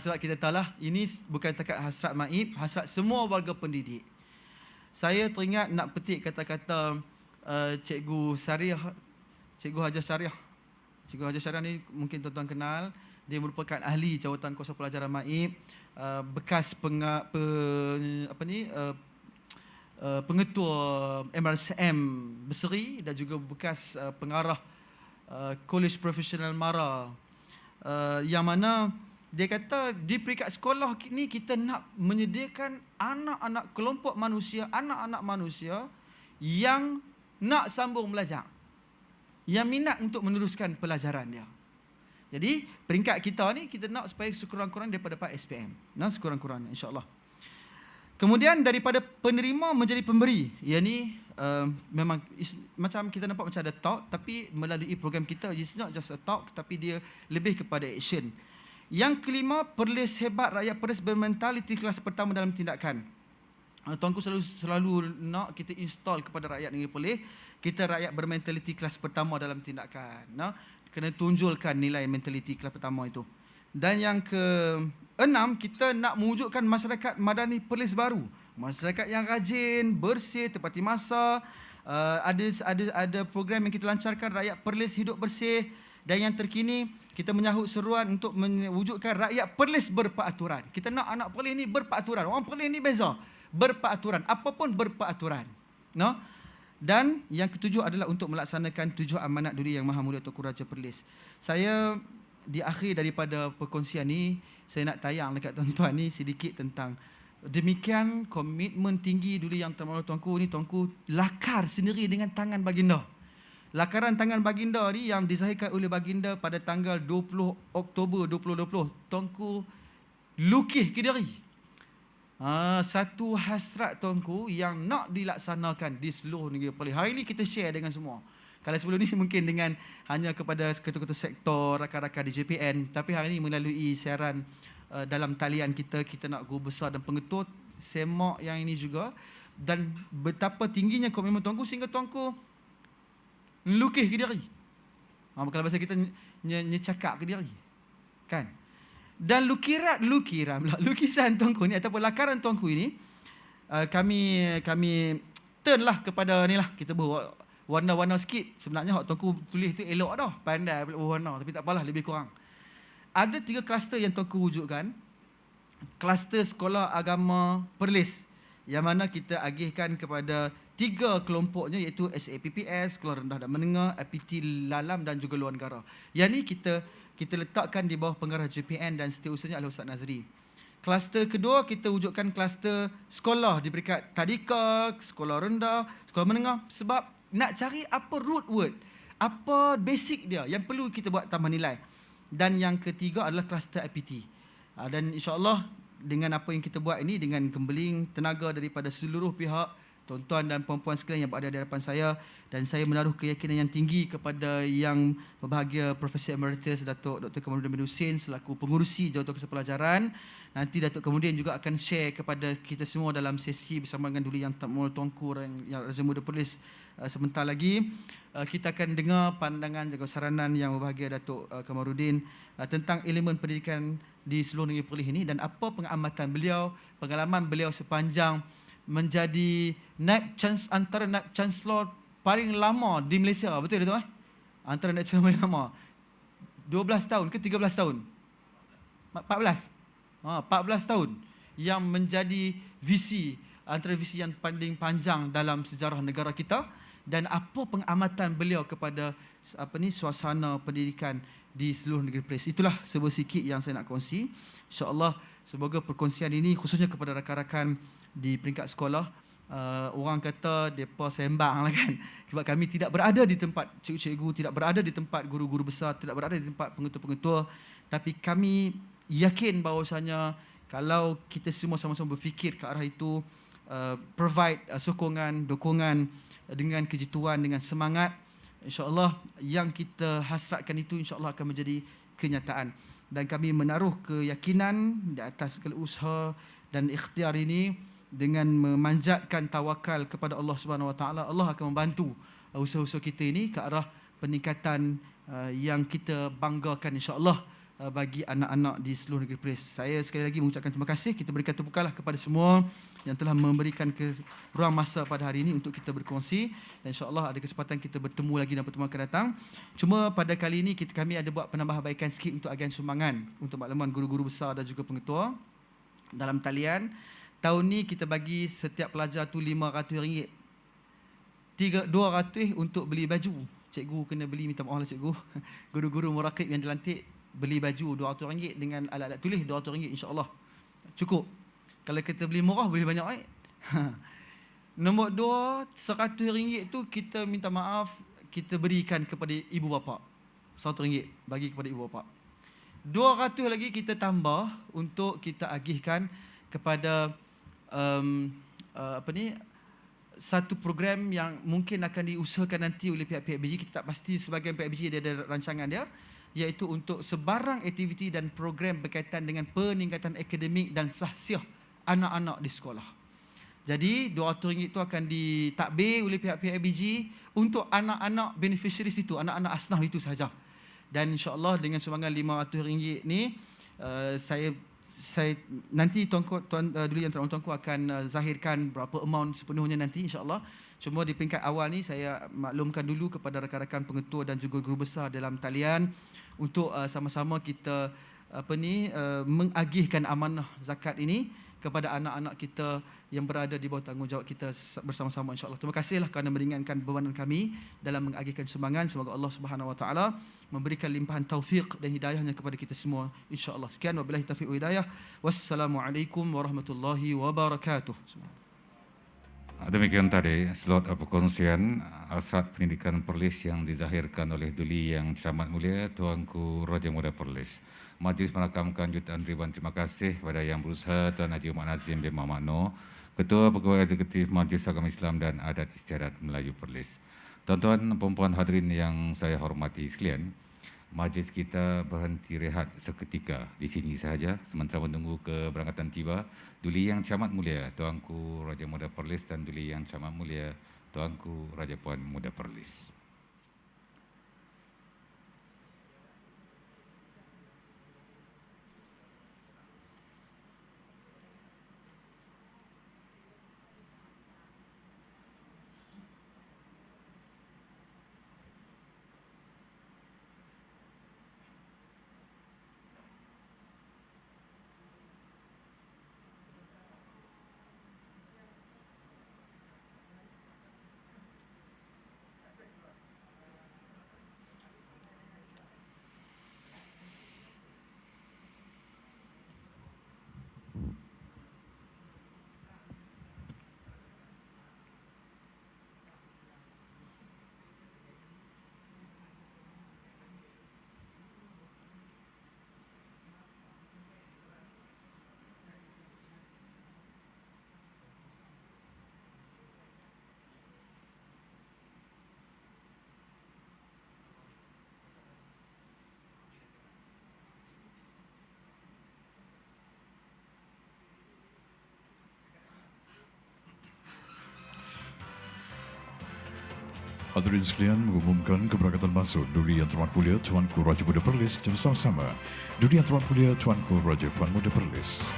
Sebab kita tahulah ini bukan setakat hasrat MAIP, hasrat semua warga pendidik. Saya teringat nak petik kata-kata Cikgu Syariah, Cikgu Hajar Syariah. Cikgu Hajar Syariah ni mungkin tuan-tuan kenal. Dia merupakan ahli jawatan kuasa pelajaran MAIP, bekas pengetua MRCM Berseri dan juga bekas pengarah Kolej Profesional Mara. Yang mana dia kata di peringkat sekolah ni kita nak menyediakan anak-anak kelompok manusia, anak-anak manusia yang nak sambung belajar, yang minat untuk meneruskan pelajaran dia. Jadi peringkat kita ni kita nak supaya sekurang-kurangnya daripada dapat SPM. Sekurang-kurangnya insya-Allah. Kemudian daripada penerima menjadi pemberi. Yang ni memang macam kita nampak macam ada talk, tapi melalui program kita it's not just a talk, tapi dia lebih kepada action. Yang kelima, Perlis hebat, rakyat Perlis bermentaliti kelas pertama dalam tindakan. Tuanku selalu nak kita install kepada rakyat negeri Perlis, kita rakyat bermentaliti kelas pertama dalam tindakan. Kena tunjulkan nilai mentaliti kelas pertama itu. Dan yang ke-6, kita nak mewujudkan masyarakat madani Perlis baru. Masyarakat yang rajin, bersih, tepati masa. Ada program yang kita lancarkan, rakyat Perlis hidup bersih. Dan yang terkini, kita menyahut seruan untuk mewujudkan rakyat Perlis berperaturan. Kita nak anak Perlis ni berperaturan. Orang Perlis ni beza. Berperaturan. Apapun berperaturan. Dan yang ketujuh adalah untuk melaksanakan 7 amanat duri Yang Maha Mulia Tuanku Raja Perlis. Saya di akhir daripada perkongsian ni, saya nak tayang dekat tuan-tuan ni sedikit tentang demikian komitmen tinggi duri Yang Termalu Tuanku ni. Tuanku lakar sendiri dengan tangan baginda. Lakaran tangan baginda ni yang dizahirkan oleh baginda pada tanggal 20 Oktober 2020. Tuanku lukis ke diri. Satu hasrat tuanku yang nak dilaksanakan di seluruh negeri Perlis. Hari ini kita share dengan semua. Kalau sebelum ni mungkin dengan hanya kepada ketua-ketua sektor, rakan-rakan di JPN, tapi hari ini melalui siaran dalam talian kita nak guru besar dan pengetua semak yang ini juga, dan betapa tingginya komitmen tuanku sehingga tuanku melukis ke diri. Kalau bahasa kita nyecakap ke diri. Kan? Dan lukisan tuanku ni ataupun lakaran tuanku ini kami turn lah kepada ni lah, kita buat warna-warna sikit. Sebenarnya hak tuanku tulis tu elok dah, pandai berwarna, tapi tak apalah, lebih kurang. Ada 3 kluster yang tuanku wujudkan. Kluster sekolah agama Perlis, yang mana kita agihkan kepada 3 kelompoknya, iaitu SAPPS, Sekolah Rendah dan Menengah, APT Lalam dan juga Luar Negara. Yang ni kita letakkan di bawah pengarah JPN dan setiausaha adalah Ustaz Nazri. Kluster kedua kita wujudkan kluster sekolah di peringkat tadika, sekolah rendah, sekolah menengah, sebab nak cari apa root word, apa basic dia yang perlu kita buat tambah nilai. Dan yang ketiga adalah kluster IPT. Dan insya-Allah dengan apa yang kita buat ini, dengan gembeling tenaga daripada seluruh pihak, tuan-tuan dan puan-puan sekalian yang berada di hadapan saya, dan saya menaruh keyakinan yang tinggi kepada yang berbahagia Profesor Emeritus Datuk Dr. Kamarudin bin Hussein selaku pengurusi Jawatan Kesihatan Pelajaran. Nanti Datuk kemudian juga akan share kepada kita semua dalam sesi bersama dengan Duli Yang Tamu Tuanku yang Raja Muda Perlis sebentar lagi. Kita akan dengar pandangan juga saranan yang berbahagia Datuk Kamarudin tentang elemen pendidikan di seluruh negeri Perlis ini dan apa pengamatan beliau, pengalaman beliau sepanjang menjadi antara Naib Chancellor paling lama di Malaysia. Betul tak? Antara Naib Chancellor paling lama. 12 tahun ke 13 tahun? 14. 14 tahun yang menjadi visi, antara visi yang paling panjang dalam sejarah negara kita, dan apa pengamatan beliau kepada suasana pendidikan di seluruh negeri Perlis. Itulah sebuah sikit yang saya nak kongsi. InsyaAllah semoga perkongsian ini khususnya kepada rakan-rakan di peringkat sekolah, orang kata mereka sembang lah kan, sebab kami tidak berada di tempat cikgu-cikgu, tidak berada di tempat guru-guru besar, tidak berada di tempat pengetua-pengetua, tapi kami yakin bahawasanya kalau kita semua sama-sama berfikir ke arah itu, provide sokongan, dokongan dengan kejiduan, dengan semangat, insya-Allah yang kita hasratkan itu insya-Allah akan menjadi kenyataan. Dan kami menaruh keyakinan di atas segala usaha dan ikhtiar ini dengan memanjatkan tawakal kepada Allah Subhanahu Wa Taala. Allah akan membantu usaha-usaha kita ini ke arah peningkatan yang kita banggakan insya-Allah bagi anak-anak di seluruh negeri Perlis. Saya sekali lagi mengucapkan terima kasih. Kita berikan tepukanlah kepada semua yang telah memberikan ruang masa pada hari ini untuk kita berkongsi, dan insya-Allah ada kesempatan kita bertemu lagi dalam pertemuan akan datang. Cuma pada kali ini kami ada buat penambahbaikan sikit untuk agen sumbangan untuk makluman guru-guru besar dan juga pengetua dalam talian. Tahun ni kita bagi setiap pelajar tu RM500. 200 untuk beli baju. Cikgu kena beli, minta maaf lah cikgu. Guru-guru murakib yang dilantik beli baju RM200 dengan alat-alat tulis RM200, insya-Allah. Cukup. Kalau kita beli murah boleh banyak right? Nombor 2, RM100 tu kita minta maaf, kita berikan kepada ibu bapa. RM100 bagi kepada ibu bapa. RM200 lagi kita tambah untuk kita agihkan kepada satu program yang mungkin akan diusahakan nanti oleh pihak PIBG. Kita tak pasti, sebagian PIBG dia ada rancangan dia, iaitu untuk sebarang aktiviti dan program berkaitan dengan peningkatan akademik dan sahsiah anak-anak di sekolah. Jadi RM200 itu akan ditadbir oleh pihak PIBG untuk anak-anak beneficiaries itu, anak-anak asnaf itu sahaja. Dan insya-Allah dengan sumbangan RM500 ni, saya nanti tuan Duli Yang Tuanku akan zahirkan berapa amount sepenuhnya nanti insya-Allah. Cuma di peringkat awal ni saya maklumkan dulu kepada rakan-rakan pengetua dan juga guru besar dalam talian untuk sama-sama kita mengagihkan amanah zakat ini kepada anak-anak kita yang berada di bawah tanggungjawab kita bersama-sama insya-Allah. Terima kasihlah kerana meringankan bebanan kami dalam mengagihkan sumbangan. Semoga Allah Subhanahu Wa Taala memberikan limpahan taufik dan hidayahnya kepada kita semua insya-Allah. Sekian, wabillahi taufiq wa hidayah. Wassalamualaikum warahmatullahi wabarakatuh. Demikian tadi slot perkongsian asas pendidikan Perlis yang dizahirkan oleh Duli Yang Teramat Mulia Tuanku Raja Muda Perlis. Majlis merakamkan jutaan ribuan terima kasih kepada Yang Berusaha Tuan Haji Muhammad Nazim bin Muhammad Noor, Ketua Pegawai Eksekutif Majlis Agama Islam dan Adat Istiadat Melayu Perlis. Tuan-tuan dan puan-puan hadirin yang saya hormati sekalian, majlis kita berhenti rehat seketika di sini sahaja sementara menunggu keberangkatan tiba Duli Yang Amat Mulia Tuanku Raja Muda Perlis dan Duli Yang Amat Mulia Tuanku Raja Puan Muda Perlis. Hadirin sekalian, mengumumkan keberangkatan masuk Duli Yang Terhormat Mulia Tuanku Raja Muda Perlis dan sama-sama Duli Yang Terhormat Mulia Tuanku Raja Puan Muda Perlis.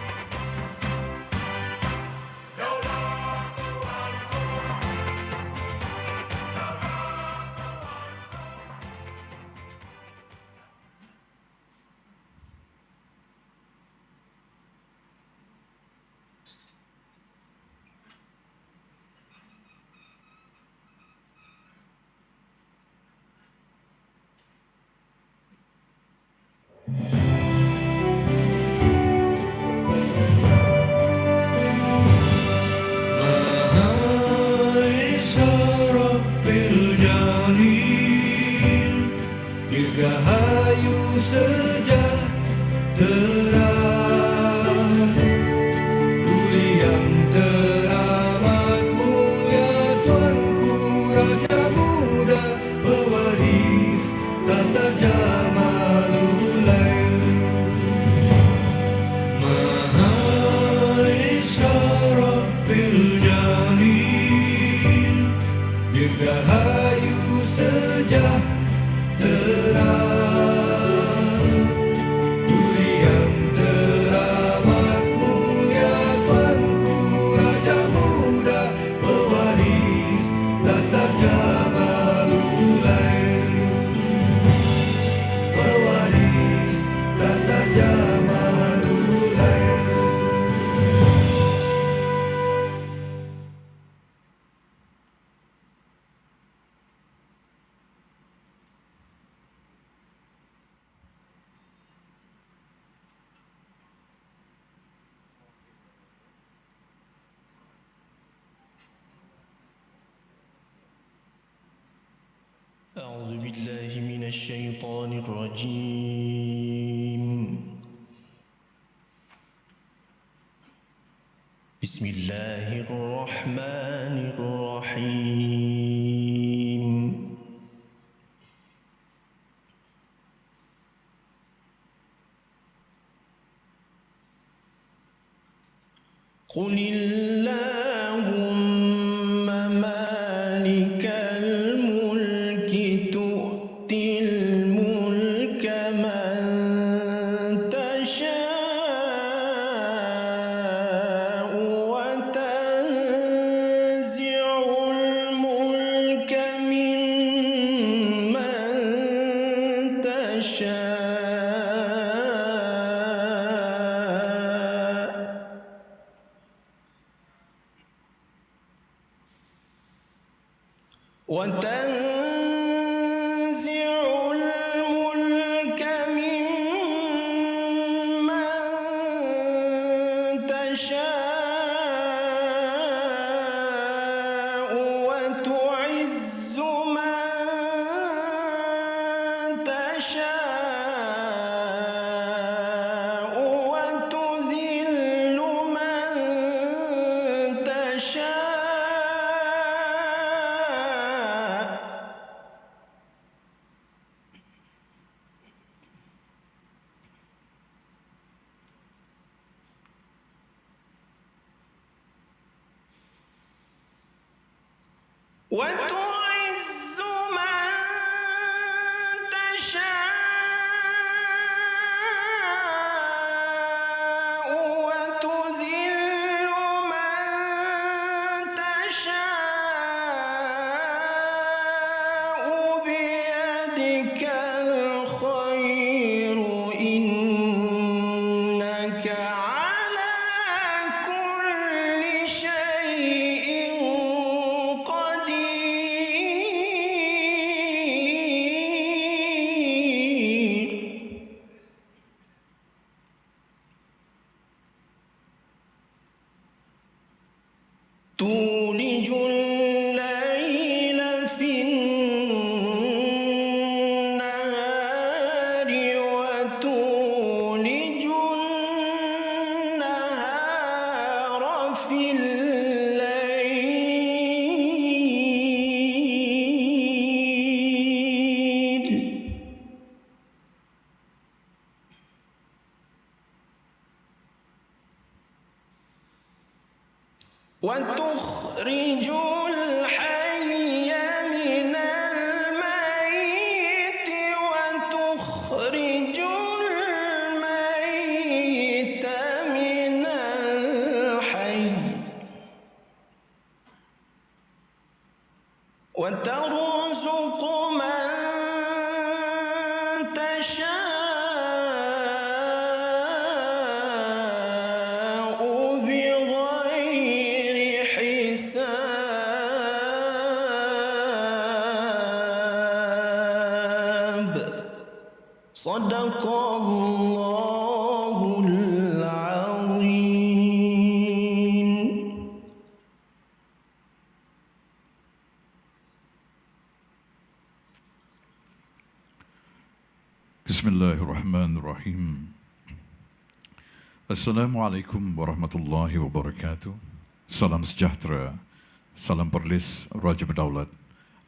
أعوذ بالله من الشيطان الرجيم. بسم الله الرحمن الرحيم. قل اللهم مالك الملك تؤتي الملك من تشاء وتنزع الملك ممن تشاء وتنزع الملك ممن تشاء وتعز من تشاء وتذل من تشاء وتعز من تشاء وتذل من تشاء بيدك الخير إنك على كل شيء قدير تولج الليل في النهار وتولج النهار في الليل وتخرج الحي من الميت وتخرج الميت من الحي وترزق من تشاء بغير حساب صدق الله العظيم. Bismillahirrahmanirrahim. Assalamualaikum warahmatullahi wabarakatuh. Salam sejahtera, salam Perlis Raja Berdaulat,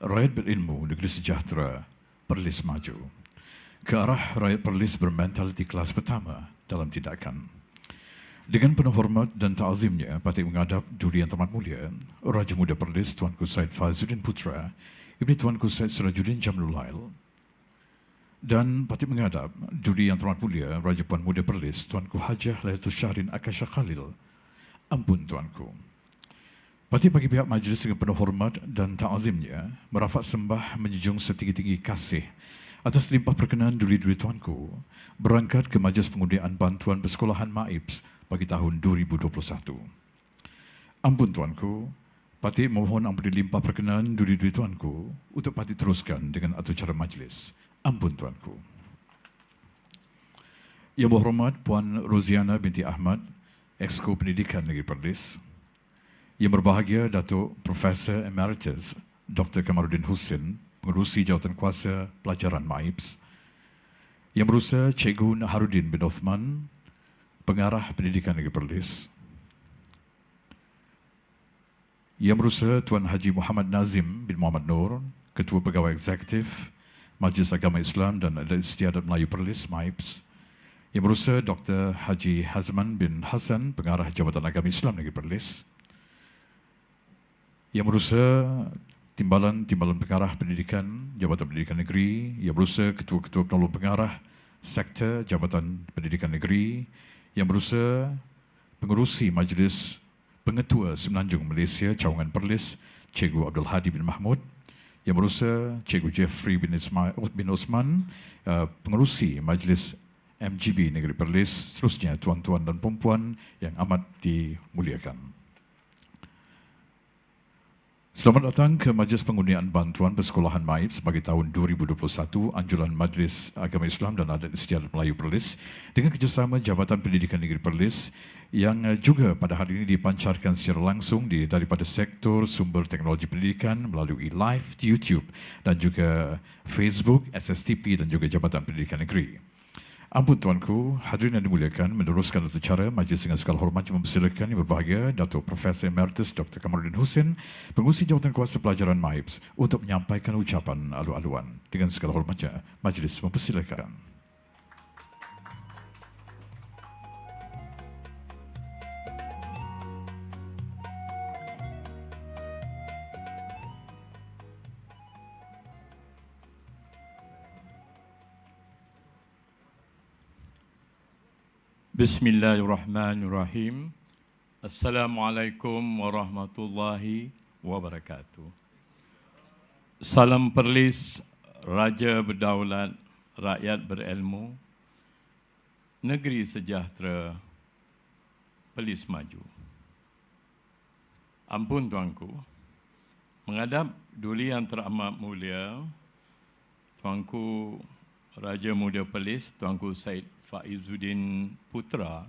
rakyat berilmu, negeri sejahtera, Perlis maju. Ke arah rakyat Perlis bermentaliti kelas pertama dalam tindakan. Dengan penuh hormat dan ta'azimnya, patut menghadap Juri yang Teramat Mulia, Raja Muda Perlis Tuanku Said Fazuddin Putra, Ibni Tuanku Said Sirajuddin Jamlulail, dan patut menghadap Juri yang Teramat Mulia, Raja Puan Muda Perlis Tuanku Hajah Lailatul Syahrin Akasha Khalil. Ampun Tuanku. Patut bagi pihak majlis dengan penuh hormat dan ta'azimnya, merafak sembah menjunjung setinggi-tinggi kasih atas limpah perkenan duri-duri Tuanku berangkat ke Majlis Pengundian Bantuan Persekolahan MAIPS bagi tahun 2021. Ampun Tuanku, patut mohon ampun limpah perkenan duri-duri Tuanku untuk patut teruskan dengan atur cara majlis. Ampun Tuanku. Yang berhormat Puan Roziana binti Ahmad, Exco Pendidikan Negeri Perlis. Yang berbahagia Datuk Profesor Emeritus Dr. Kamaruddin Hussein, Pengerusi Jawatan Kuasa Pelajaran MAIPS. Yang berusaha Cikgu Naharuddin bin Osman, Pengarah Pendidikan Negeri Perlis. Yang berusaha Tuan Haji Muhammad Nazim bin Muhammad Nur, Ketua Pegawai Eksekutif Majlis Agama Islam dan Adat Istiadat Melayu Perlis MAIPS. Yang berusaha Dr. Haji Hazman bin Hasan, Pengarah Jabatan Agama Islam Negeri Perlis. Yang berusaha Timbalan Pengarah Pendidikan Jabatan Pendidikan Negeri. Yang berusaha Ketua-Ketua Penolong Pengarah Sektor Jabatan Pendidikan Negeri. Yang berusaha Pengerusi Majlis Pengetua Semenanjung Malaysia Cawangan Perlis, Cikgu Abdul Hadi bin Mahmud. Yang berusaha Cikgu Jeffrey bin Osman, Pengerusi Majlis MGB Negeri Perlis, seterusnya tuan-tuan dan puan-puan yang amat dimuliakan. Selamat datang ke Majlis Pengundian Bantuan Persekolahan MAIPS bagi tahun 2021, anjuran Majlis Agama Islam dan Adat Istiadat Melayu Perlis dengan kerjasama Jabatan Pendidikan Negeri Perlis yang juga pada hari ini dipancarkan secara langsung daripada sektor sumber teknologi pendidikan melalui live di YouTube dan juga Facebook, SSTP dan juga Jabatan Pendidikan Negeri. Ampun Tuanku, hadirin yang dimuliakan, meneruskan atur cara majlis dengan segala hormat mempersilakan yang berbahagia Datuk Profesor Emeritus Dr. Kamaruddin Hussein, Pengerusi Jawatan Kuasa Pelajaran MAIPS untuk menyampaikan ucapan alu-aluan. Dengan segala hormatnya, majlis mempersilakan. Bismillahirrahmanirrahim. Assalamualaikum warahmatullahi wabarakatuh. Salam Perlis, Raja berdaulat, rakyat berilmu, negeri sejahtera, Perlis maju. Ampun tuanku, menghadap Duli Yang Teramat Mulia, Tuanku Raja Muda Perlis, Tuanku Said Faizuddin Putra,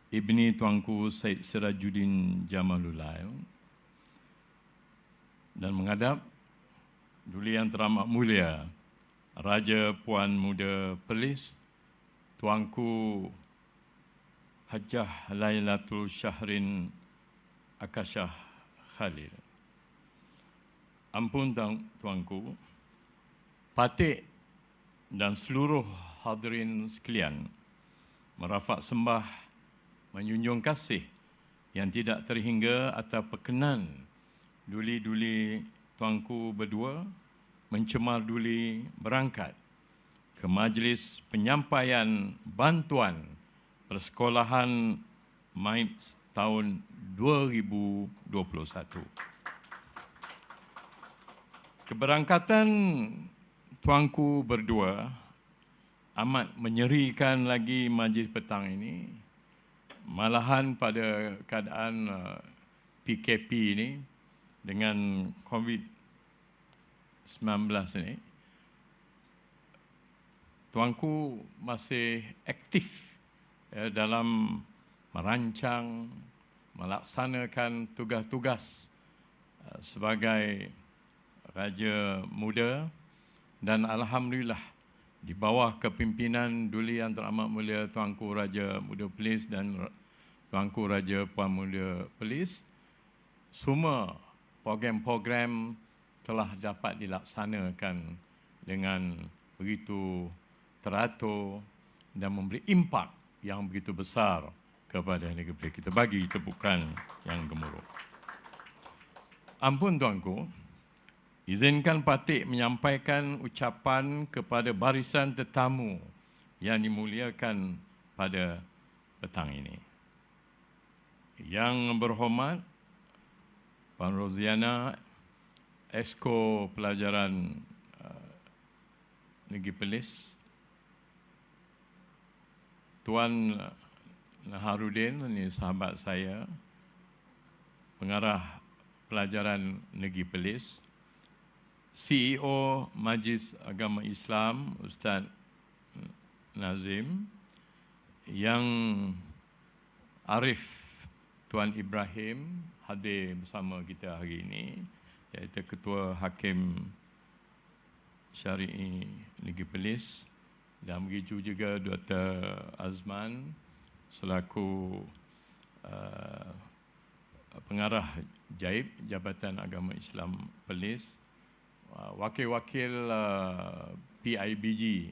Ibni Tuanku Said Sirajuddin Jamalulail, dan menghadap Duli Yang Teramat Mulia, Raja Puan Muda Perlis, Tuanku Hajah Lailatul Syahrin Akashah Khalil. Ampun tuanku, Patik dan seluruh hadirin sekalian, merafak sembah menjunjung kasih yang tidak terhingga atas perkenan duli-duli tuanku berdua mencemar duli berangkat ke majlis penyampaian bantuan persekolahan MIPS tahun 2021. Keberangkatan tuanku berdua amat menyerikan lagi majlis petang ini. Malahan pada keadaan PKP ini dengan COVID-19 ini, tuanku masih aktif dalam merancang, melaksanakan tugas-tugas sebagai Raja Muda, dan alhamdulillah di bawah kepimpinan Duli Yang Teramat Mulia Tuanku Raja Muda Perlis dan Tuanku Raja Puan Muda Perlis, semua program-program telah dapat dilaksanakan dengan begitu teratur dan memberi impak yang begitu besar kepada negeri kita. Bagi tepukan yang gemuruh. Ampun tuanku, izinkan Patik menyampaikan ucapan kepada barisan tetamu yang dimuliakan pada petang ini. Yang berhormat Puan Roziana, Esko Pelajaran Negeri Perlis, Tuan Naharudin, ini sahabat saya, Pengarah Pelajaran Negeri Perlis, CEO Majlis Agama Islam Ustaz Nazim, Yang Arif Tuan Ibrahim hadir bersama kita hari ini, iaitu Ketua Hakim Syari'i Negeri Perlis, dan begitu juga Dr. Azman selaku Pengarah Jaib Jabatan Agama Islam Perlis, wakil-wakil PIBG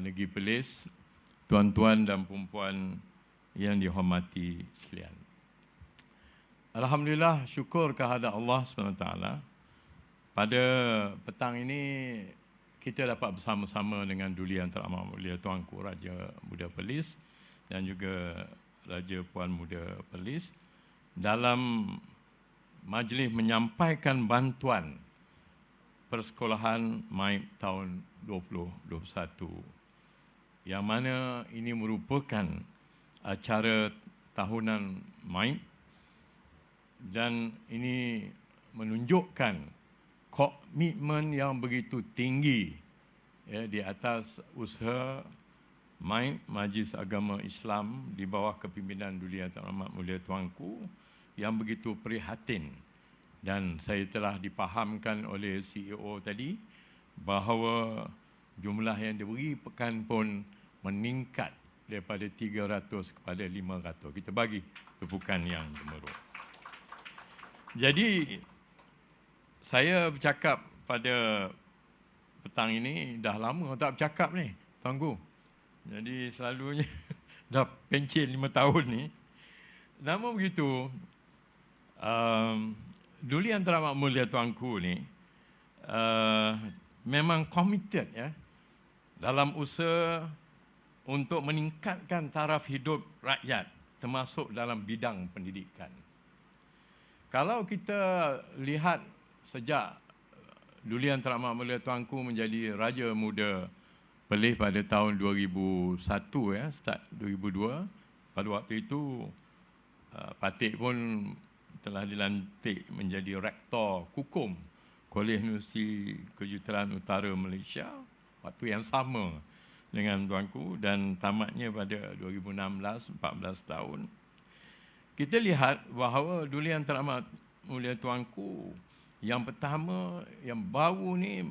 Negeri Perlis, tuan-tuan dan puan-puan yang dihormati sekalian. Alhamdulillah, syukur kehadrat Allah SWT. Pada petang ini kita dapat bersama-sama dengan Duli Yang Teramat Mulia Tuanku Raja Muda Perlis dan juga Raja Puan Muda Perlis dalam majlis menyampaikan bantuan persekolahan MIPS tahun 2021, yang mana ini merupakan acara tahunan MIPS, dan ini menunjukkan komitmen yang begitu tinggi di atas usaha MIPS, Majlis Agama Islam di bawah kepimpinan Duli Yang Teramat Mulia Tuanku, yang begitu prihatin. Dan saya telah dipahamkan oleh CEO tadi bahawa jumlah yang diberi pekan pun meningkat daripada 300 kepada 500. Kita bagi tepukan yang gemuruh. Jadi saya bercakap pada petang ini, dah lama tak bercakap ni, tuanku. Jadi selalunya dah pencen 5 tahun ni. Namun begitu, Duli Yang Teramat Mulia Tuanku ni memang committed dalam usaha untuk meningkatkan taraf hidup rakyat termasuk dalam bidang pendidikan. Kalau kita lihat sejak Duli Yang Teramat Mulia Tuanku menjadi Raja Muda Perlis pada tahun 2001 ya, start 2002. Pada waktu itu Patik pun telah dilantik menjadi Rektor Kukum Kolej Universiti Kejuruteraan Utara Malaysia waktu yang sama dengan tuanku, dan tamatnya pada 2016, 14 tahun. Kita lihat bahawa Duli Yang Teramat Mulia Tuanku yang pertama, yang baru ni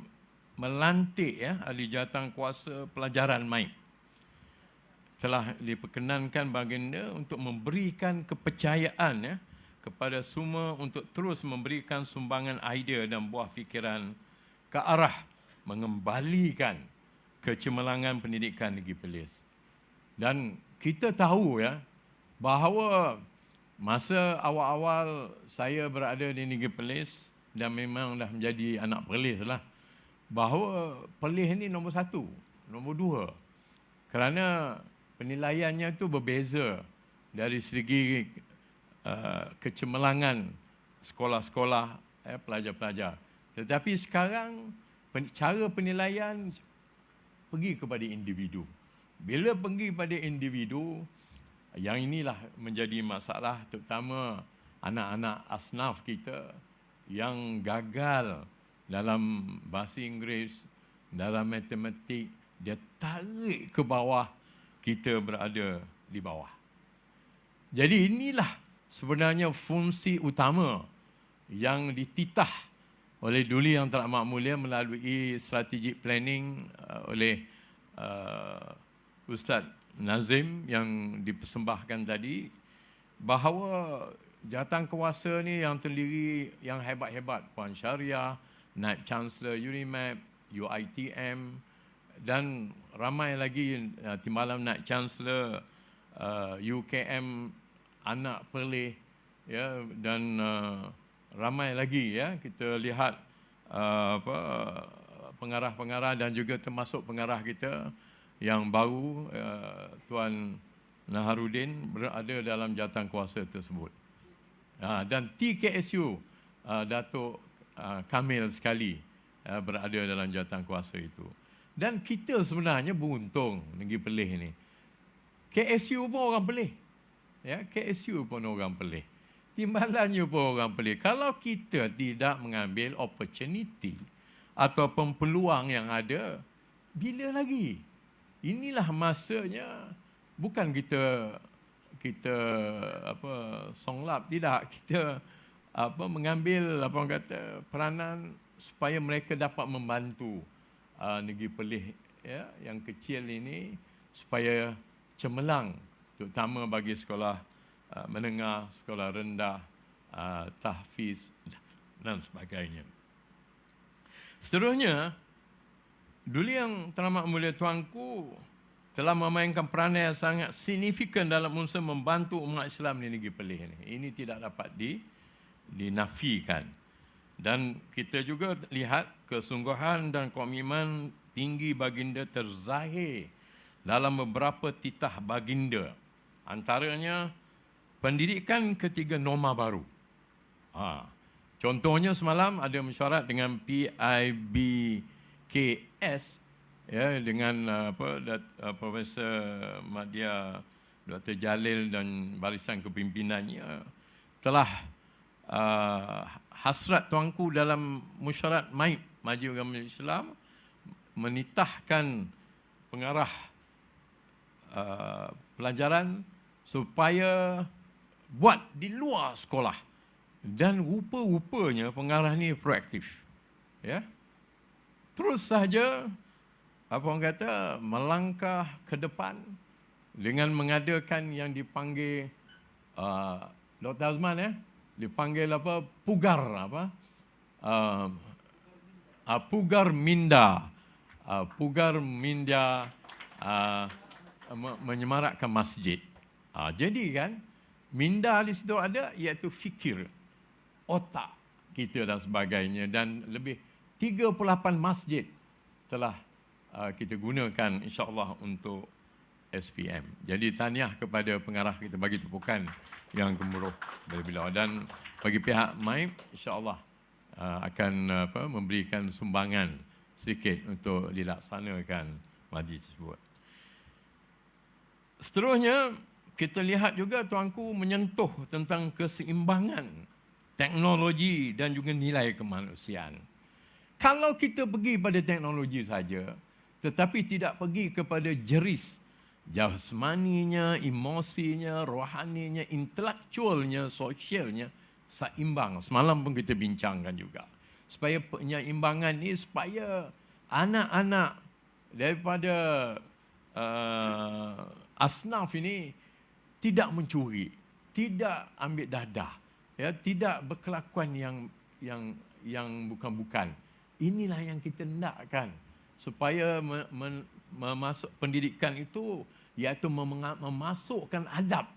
melantik ya ahli jawatankuasa pelajaran MAIP. Telah diperkenankan baginda untuk memberikan kepercayaan ya kepada semua untuk terus memberikan sumbangan idea dan buah fikiran ke arah mengembalikan kecemerlangan pendidikan Negeri Perlis. Dan kita tahu ya bahawa masa awal-awal saya berada di Negeri Perlis dan memang dah menjadi anak Perlis lah, bahawa Perlis ni nombor 1, nombor 2. Kerana penilaiannya tu berbeza dari segi kecemerlangan sekolah-sekolah pelajar-pelajar. Tetapi sekarang cara penilaian pergi kepada individu. Bila pergi pada individu, yang inilah menjadi masalah, terutama anak-anak asnaf kita yang gagal dalam bahasa Inggeris, dalam matematik, dia tarik ke bawah, kita berada di bawah. Jadi inilah sebenarnya fungsi utama yang dititah oleh Duli Yang Teramat Mulia melalui strategic planning oleh Ustaz Nazim yang dipersembahkan tadi, bahawa jawatankuasa ni yang terdiri yang hebat-hebat, Puan Syariah, Naib Chancellor UNIMAP, UITM, dan ramai lagi timbalan Naib Chancellor UKM anak Perlis ya, dan ramai lagi ya, kita lihat pengarah-pengarah dan juga termasuk pengarah kita yang baru, Tuan Naharuddin berada dalam jawatankuasa tersebut. Dan TKSU Datuk Kamil sekali berada dalam jawatankuasa itu. Dan kita sebenarnya beruntung Negeri Perlis ni. KSU pun orang Perlis. Ya, KSU pun orang Perlis. Timbalannya pun orang Perlis. Kalau kita tidak mengambil opportunity ataupun peluang yang ada, bila lagi? Inilah masanya, bukan kita songlap, tidak, kita mengambil peranan supaya mereka dapat membantu Negeri Perlis ya, yang kecil ini supaya cemerlang, terutama bagi sekolah menengah, sekolah rendah, tahfiz dan sebagainya. Seterusnya, Duli Yang Teramat Mulia Tuanku telah memainkan peranan yang sangat signifikan dalam unsur membantu umat Islam di Negeri Perlis ini. Ini tidak dapat dinafikan. Dan kita juga lihat kesungguhan dan komitmen tinggi baginda terzahir dalam beberapa titah baginda. Antaranya pendidikan ketiga norma baru. Contohnya semalam ada mesyuarat dengan PIBKS ya, dengan Profesor Madya Dr. Jalil dan barisan kepimpinannya telah hasrat tuanku dalam mesyuarat MAIP Maju Agama Islam menitahkan pengarah pelajaran supaya buat di luar sekolah, dan rupa-rupanya pengarah ni proaktif ya, terus sahaja melangkah ke depan dengan mengadakan yang dipanggil Dr. Azman ya, dipanggil Pugar Pugar Minda menyemarakkan masjid. Jadi kan minda di situ ada, iaitu fikir, otak kita dan sebagainya, dan lebih 38 masjid telah kita gunakan insya-Allah untuk SPM. Jadi tahniah kepada pengarah kita, bagi tepukan yang gemuruh dari beliau. Dan bagi pihak MAIP, insya-Allah akan memberikan sumbangan sedikit untuk dilaksanakan majlis tersebut. Seterusnya, kita lihat juga tuanku menyentuh tentang keseimbangan teknologi dan juga nilai kemanusiaan. Kalau kita pergi pada teknologi saja, tetapi tidak pergi kepada jeris jasmaninya, emosinya, rohaninya, intelektualnya, sosialnya, seimbang. Semalam pun kita bincangkan juga. Supaya penyeimbangan ini, supaya anak-anak daripada asnaf ini tidak mencuri, tidak ambil dadah, ya, tidak berkelakuan yang bukan-bukan. Inilah yang kita nakkan, supaya memasuk pendidikan itu, iaitu memasukkan adab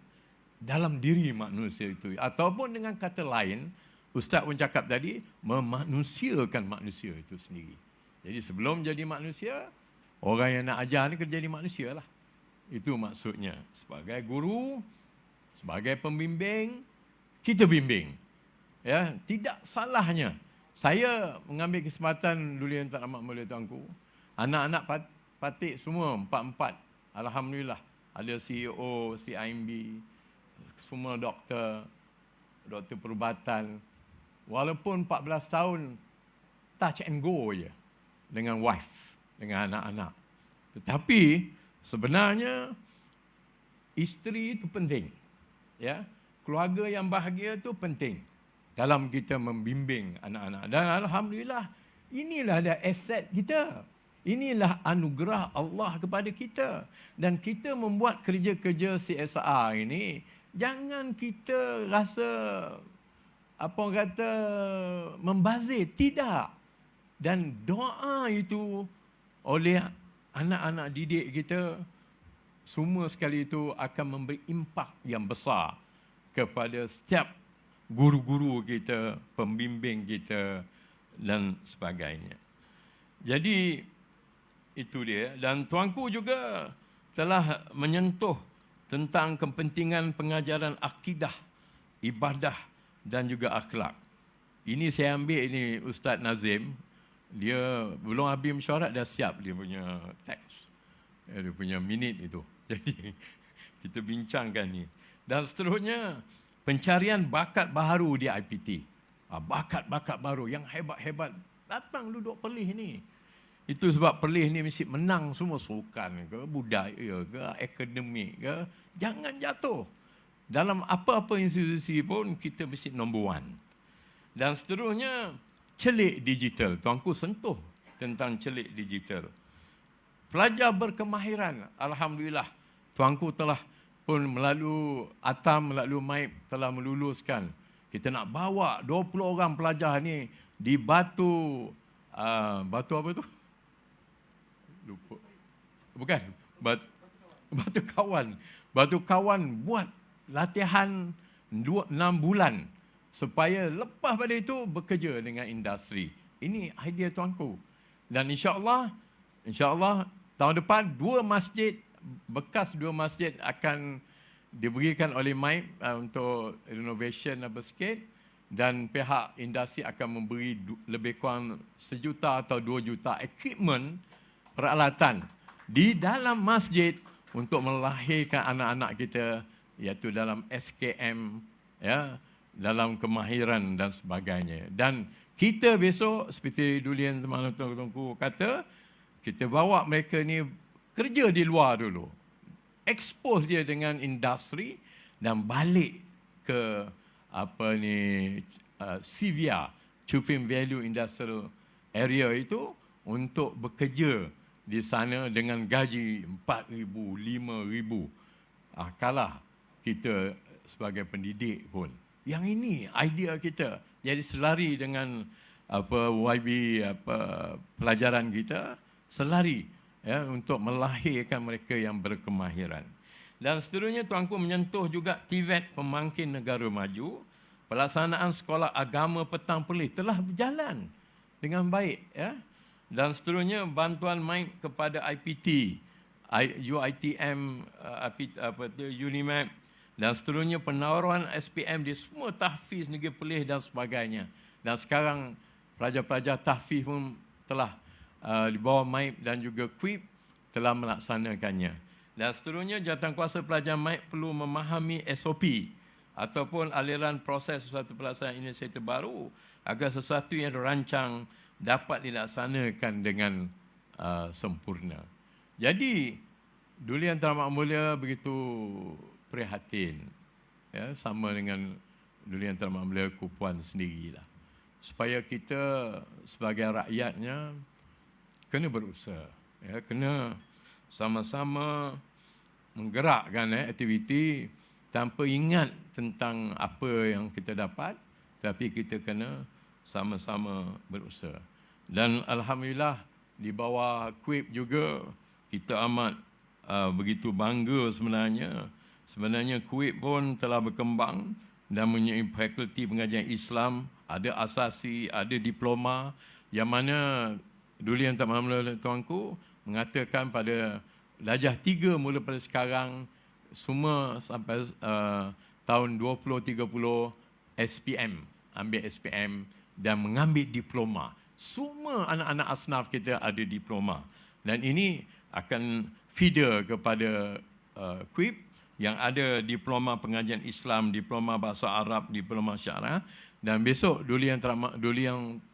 dalam diri manusia itu. Ataupun dengan kata lain, Ustaz pun cakap tadi, memanusiakan manusia itu sendiri. Jadi sebelum jadi manusia, orang yang nak ajar ni kena jadi manusia lah. Itu maksudnya. Sebagai guru, sebagai pembimbing, kita bimbing. Ya, tidak salahnya. Saya mengambil kesempatan dulu yang tak amat mulia tuanku. Anak-anak patik semua, 4-4. Alhamdulillah. Ada CEO, CIMB, semua doktor perubatan. Walaupun 14 tahun, touch and go je dengan wife, dengan anak-anak. Tetapi sebenarnya isteri itu penting. Ya, keluarga yang bahagia itu penting dalam kita membimbing anak-anak. Dan alhamdulillah, inilah dia aset kita. Inilah anugerah Allah kepada kita. Dan kita membuat kerja-kerja CSR ini, jangan kita rasa membazir. Tidak. Dan doa itu oleh anak-anak didik kita, semua sekali itu akan memberi impak yang besar kepada setiap guru-guru kita, pembimbing kita dan sebagainya. Jadi itu dia. Dan tuanku juga telah menyentuh tentang kepentingan pengajaran akidah, ibadah dan juga akhlak. Ini saya ambil ini Ustaz Nazim. Dia belum habis mesyuarat dah siap dia punya teks. Dia punya minit itu. Jadi kita bincangkan ni. Dan seterusnya, pencarian bakat baharu di IPT. Bakat-bakat baru yang hebat-hebat datang duduk Perlis ni. Itu sebab Perlis ni mesti menang semua, sukan ke, budaya ke, akademik ke. Jangan jatuh. Dalam apa-apa institusi pun kita mesti number one. Dan seterusnya, celik digital. Tuanku sentuh tentang celik digital. Pelajar berkemahiran, alhamdulillah. Tuanku telah pun melalui ATAM, melalui MAIP telah meluluskan. Kita nak bawa 20 orang pelajar ni di batu apa tu? Lupa. Bukan. Batu Kawan. Batu Kawan buat latihan 6 bulan supaya lepas pada itu bekerja dengan industri. Ini idea tuanku. Dan insya-Allah tahun depan 2 masjid, bekas 2 masjid akan diberikan oleh MAIP untuk renovation apa sikit, dan pihak industri akan memberi lebih kurang 1 juta atau 2 juta equipment, peralatan di dalam masjid untuk melahirkan anak-anak kita, iaitu dalam SKM, ya, dalam kemahiran dan sebagainya. Dan kita besok, seperti dulu yang teman-teman kata, kita bawa mereka ni kerja di luar dulu. Expose dia dengan industri dan balik ke CVR, Chufim Value Industrial Area itu, untuk bekerja di sana dengan gaji 4,000, 5,000. Kalah kita sebagai pendidik pun. Yang ini idea kita. Jadi selari dengan YB pelajaran kita, selari ya, untuk melahirkan mereka yang berkemahiran. Dan seterusnya tuanku menyentuh juga TVET Pemangkin Negara Maju. Pelaksanaan sekolah agama petang Perlis telah berjalan dengan baik, ya. Dan seterusnya bantuan MAIP kepada IPT UiTM, UNIMAP dan seterusnya, penawaran SPM di semua tahfiz negeri Perlis dan sebagainya. Dan sekarang pelajar-pelajar tahfiz pun telah di bawah MAIP dan juga KUIP telah melaksanakannya. Dan seterusnya, jawatankuasa pelajar MAIP perlu memahami SOP ataupun aliran proses sesuatu pelaksanaan inisiatif baru agar sesuatu yang dirancang dapat dilaksanakan dengan sempurna. Jadi, Duli Yang Teramat Mulia begitu prihatin, ya, sama dengan Duli Yang Teramat Mulia Kupuan sendirilah, supaya kita sebagai rakyatnya kena berusaha, ya, kena sama-sama menggerakkan aktiviti tanpa ingat tentang apa yang kita dapat, tapi kita kena sama-sama berusaha. Dan alhamdulillah di bawah KUIP juga kita amat begitu bangga sebenarnya. Sebenarnya KUIP pun telah berkembang dan mempunyai fakulti pengajian Islam, ada asasi, ada diploma, yang mana Duli Yang Teramat Mulia tuanku mengatakan pada darjah 3 mula pada sekarang semua sampai tahun 2030 SPM, ambil SPM dan mengambil diploma. Semua anak-anak asnaf kita ada diploma. Dan ini akan feeder kepada KUIP yang ada diploma pengajian Islam, diploma bahasa Arab, diploma syarah. Dan besok Duli Yang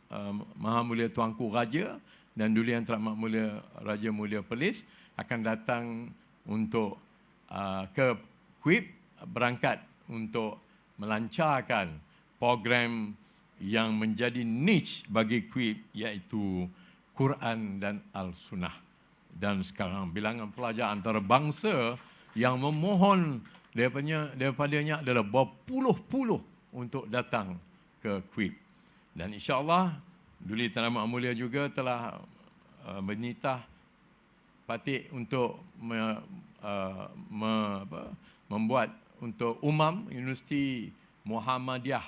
Maha Mulia Tuanku Raja dan Duli Yang Teramat Mulia Raja Mulia Perlis akan datang untuk ke KUIP, berangkat untuk melancarkan program yang menjadi niche bagi KUIP, iaitu Quran dan Al-Sunnah. Dan sekarang bilangan pelajar antarabangsa yang memohon daripadanya adalah berpuluh-puluh untuk datang ke KUIP. Dan insya-Allah Duli Teramat Mulia juga telah menitah Patik untuk membuat untuk Universiti Muhammadiyah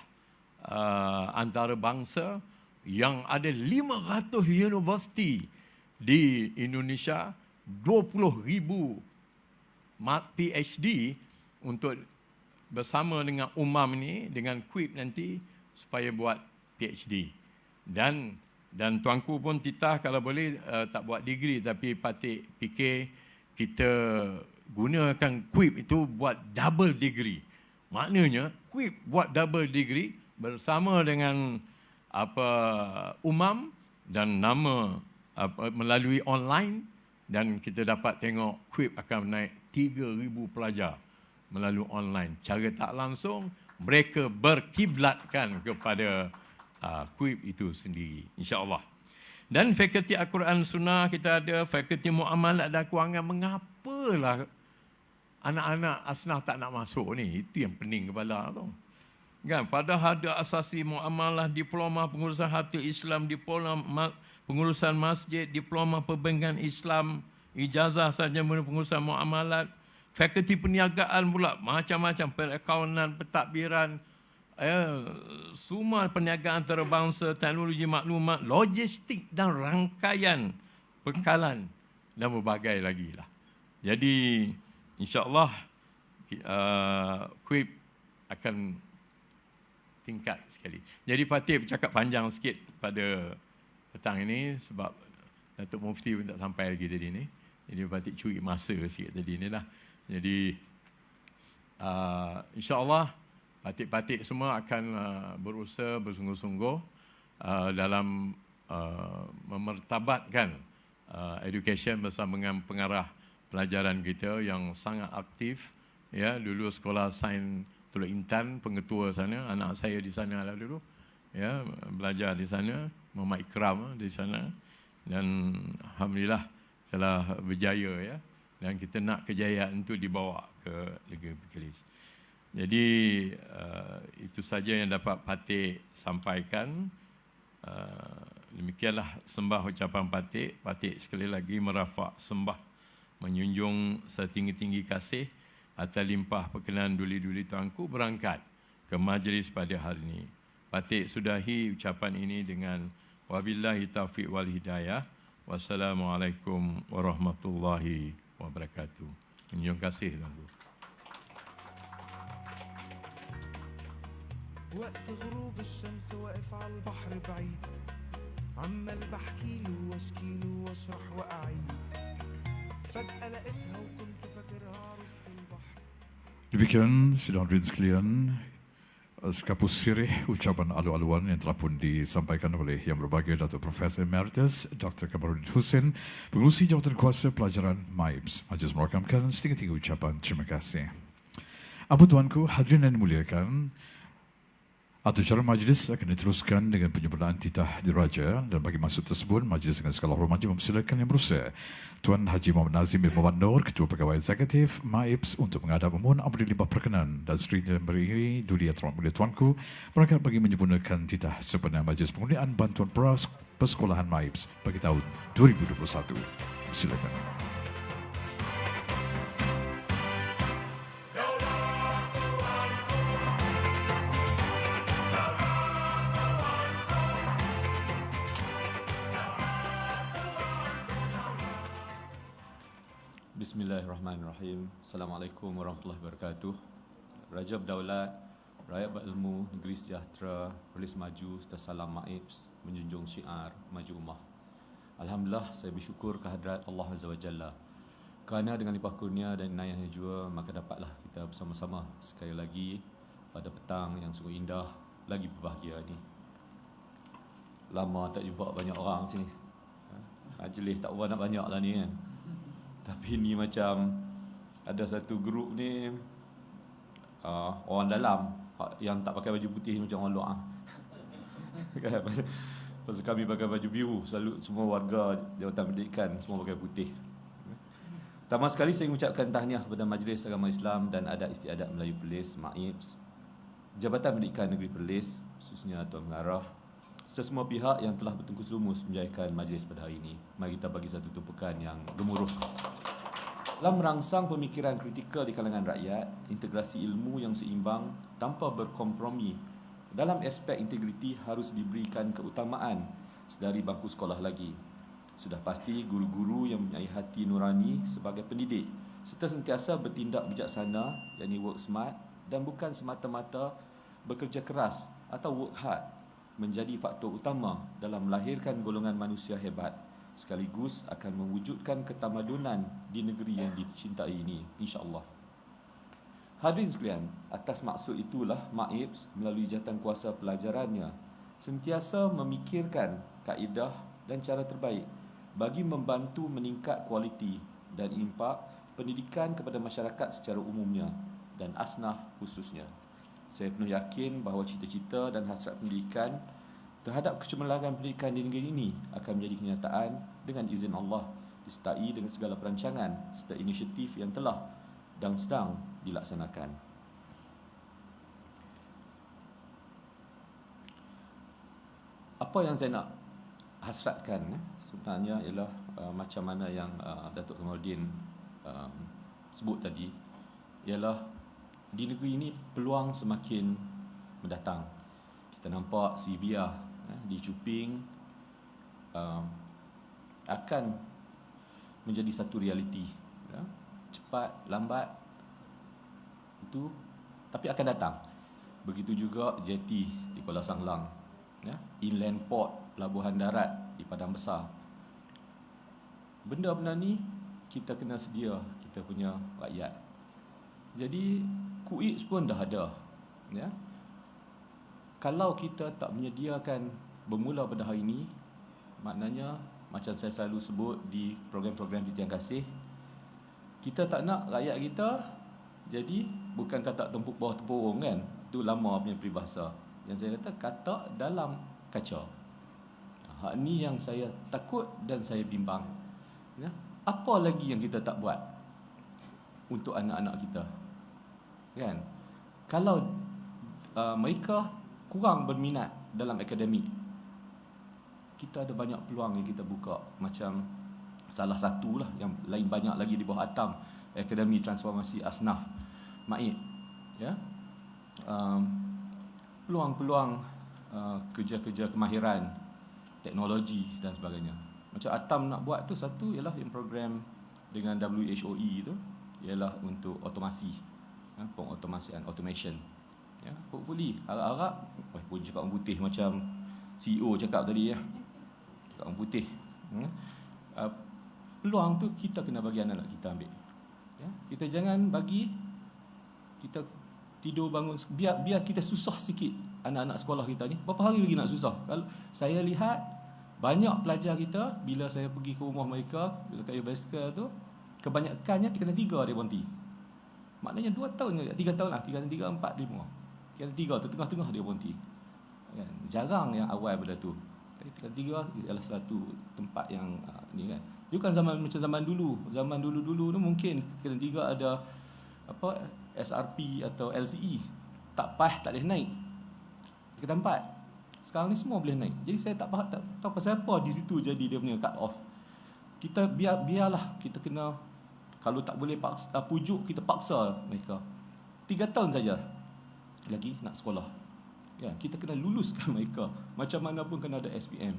antarabangsa yang ada 500 universiti di Indonesia, 20,000 PhD untuk bersama dengan ini, dengan KUIP nanti supaya buat PhD. Dan tuanku pun titah kalau boleh tak buat degree, tapi Patik fikir kita gunakan KUIP itu buat double degree. Maknanya KUIP buat double degree bersama dengan dan nama melalui online, dan kita dapat tengok KUIP akan naik 3,000 pelajar melalui online. Cara tak langsung mereka berkiblatkan kepada KUIP itu sendiri, insya-Allah. Dan fakulti Al-Quran Sunnah kita ada, fakulti Muamalat dan Kewangan. Mengapalah anak-anak asnaf tak nak masuk ni? Itu yang pening kepala tu. Kan, padahal ada asasi muamalah, diploma pengurusan harta Islam, diploma pengurusan masjid, diploma perbankan Islam, ijazah saja pengurusan muamalat, fakulti perniagaan pula, macam-macam, perakaunan, pentadbiran, semua perniagaan antarabangsa, teknologi maklumat, logistik dan rangkaian bekalan dan berbagai lagi lah. Jadi insya-Allah KUIP akan tingkat sekali. Jadi Patik bercakap panjang sikit pada petang ini sebab Datuk Mufti pun tak sampai lagi tadi ni. Jadi Patik curi masa sikit tadi ni lah. Jadi insya-Allah Patik-patik semua akan berusaha bersungguh-sungguh dalam memertabatkan education bersama dengan pengarah pelajaran kita yang sangat aktif. Ya, dulu sekolah sains Teluk Intan, pengetua sana, anak saya di sana lah dulu. Ya, belajar di sana, Muhammad Ikram di sana, dan alhamdulillah telah berjaya, ya. Dan kita nak kejayaan itu dibawa ke negeri Perlis. Jadi itu saja yang dapat Patik sampaikan. Demikianlah sembah ucapan Patik. Patik sekali lagi merafak sembah, menjunjung setinggi-tinggi kasih atas limpah perkenan duli-duli tuanku berangkat ke majlis pada hari ini. Patik sudahi ucapan ini dengan wabillahi taufiq wal hidayah. Wassalamualaikum warahmatullahi wabarakatuh. Terima kasih Tuanku. وقت غروب الشمس واقف على البحر بعيد عمال بحكيله واشكيله واشرح واعيد فجأة لقيتها وكنت فاكرها عروسة البحر. Demikian sidang hadirin sekalian, sekapus sirih ucapan alu-aluan yang telah pun disampaikan oleh Yang Berbahagia Datuk Profesor Emeritus Dr. Kamaruddin Hussein, Pengerusi Jawatan Kuasa Pelajaran MAIBS. Majlis merakamkan setinggi-tinggi ucapan terima kasih. Abu tuanku, hadirin yang dimuliakan, acara majlis akan diteruskan dengan penyempurnaan titah diraja, dan bagi masa tersebut majlis dengan segala hormat mempersilakan Yang Berusaha Tuan Haji Muhammad Nazim bin Muhammad Noor, Ketua Pegawai Eksekutif MAIBS, untuk menghadap memohon ampun limpah perkenan dan Seri yang beriringi Duli Yang Terhormat Mulia Tuanku berangkat bagi menyempurnakan titah sempurna majlis pengundian bantuan persekolahan MAIBS bagi tahun 2021. Silakan. Bismillahirrahmanirrahim. Assalamualaikum warahmatullahi wabarakatuh. Raja Berdaulat, rakyat berilmu, negeri sejahtera, Perlis maju serta salam MAIBS menjunjung syiar maju ummah. Alhamdulillah, saya bersyukur kehadrat Allah Azza wa Jalla. Kerana dengan limpah kurnia dan inayahnya jua, maka dapatlah kita bersama-sama sekali lagi pada petang yang sungguh indah, lagi berbahagia ni. Lama tak jumpa banyak orang sini. Majlis tak berapa nak banyak lah ni kan. Tapi ni macam ada satu grup ni orang dalam yang tak pakai baju putih macam orang luar. Pasal kami pakai baju biru, selalu semua warga Jawatan Pendidikan semua pakai putih. Pertama sekali saya mengucapkan tahniah kepada Majlis Agama Islam dan Adat Istiadat Melayu Perlis MAIBS, Jabatan Pendidikan Negeri Perlis, khususnya Tuan Pengarah, semua pihak yang telah bertungkus lumus menjayakan majlis pada hari ini. Mari kita bagi satu tumpukan yang gemuruh. Dalam merangsang pemikiran kritikal di kalangan rakyat, integrasi ilmu yang seimbang tanpa berkompromi dalam aspek integriti harus diberikan keutamaan sedari bangku sekolah lagi. Sudah pasti guru-guru yang mempunyai hati nurani sebagai pendidik serta sentiasa bertindak bijaksana, yakni work smart, dan bukan semata-mata bekerja keras atau work hard, menjadi faktor utama dalam melahirkan golongan manusia hebat, sekaligus akan mewujudkan ketamadunan di negeri yang dicintai ini, insya-Allah. Hadirin sekalian, atas maksud itulah MAIBS melalui jawatan kuasa pelajarannya sentiasa memikirkan kaedah dan cara terbaik bagi membantu meningkat kualiti dan impak pendidikan kepada masyarakat secara umumnya dan asnaf khususnya. Saya penuh yakin bahawa cita-cita dan hasrat pendidikan terhadap kecemerlangan pendidikan di negeri ini akan menjadi kenyataan dengan izin Allah, disertai dengan segala perancangan serta inisiatif yang telah dan sedang dilaksanakan. Apa yang saya nak hasratkan sebenarnya ialah macam mana yang Datuk Kamaruddin sebut tadi, ialah di negeri ini peluang semakin mendatang. Kita nampak Sivia di Chuping akan menjadi satu realiti, cepat lambat itu, tapi akan datang. Begitu juga jetty di Kuala Sanglang, inland port, pelabuhan darat di Padang Besar. Benda-benda ni kita kena sedia, kita punya rakyat. Jadi kuis pun dah ada, ya. Kalau kita tak menyediakan bermula pada hari ini, maknanya macam saya selalu sebut di program-program Titian Kasih, kita tak nak rakyat kita jadi bukan kata tempuk bawah tempurung kan. Itu lama punya peribahasa. Yang saya kata dalam kaca. Hak ni yang saya takut dan saya bimbang. Ya? Apa lagi yang kita tak buat untuk anak-anak kita? Kan? Kalau mereka kurang berminat dalam akademik, kita ada banyak peluang yang kita buka. Macam salah satu lah, yang lain banyak lagi di bawah atam, Akademi Transformasi Asnaf MAIB, ya. Peluang-peluang kerja-kerja kemahiran, teknologi dan sebagainya. Macam atam nak buat tu, satu ialah yang program dengan WHOE tu ialah untuk otomasi, pengautomasian, automation. Ya, hopefully harap-harap pun cakap orang putih macam CEO cakap tadi ya. Cakap orang putih. Peluang tu kita kena bagi anak-anak kita ambil. Ya, kita jangan bagi kita tidur bangun, biar kita susah sikit anak-anak sekolah kita ni. Berapa hari lagi nak susah? Kalau saya lihat banyak pelajar kita bila saya pergi ke rumah mereka dekat basikal tu, kebanyakannya tingkatan 3 dia berhenti. Maknanya 2 tahun, 3 tahun lah, tingkatan 3, 4, 5. Tingkatan 3 tu tengah-tengah dia berhenti. Kan? Jarang yang awal pada tu. Tingkatan 3 ialah satu tempat yang ni kan. Bukan zaman macam zaman dulu. Zaman dulu-dulu tu mungkin tingkatan 3 ada apa SRP atau LCE. Tak PAS tak boleh naik. Tingkatan 4. Sekarang ni semua boleh naik. Jadi saya tak tahu pasal apa di situ jadi dia punya cut off. Kita biarlah kita kena, kalau tak boleh paksa, pujuk, kita paksa mereka. 3 tahun saja lagi nak sekolah. Ya, kita kena luluskan mereka. Macam mana pun kena ada SPM.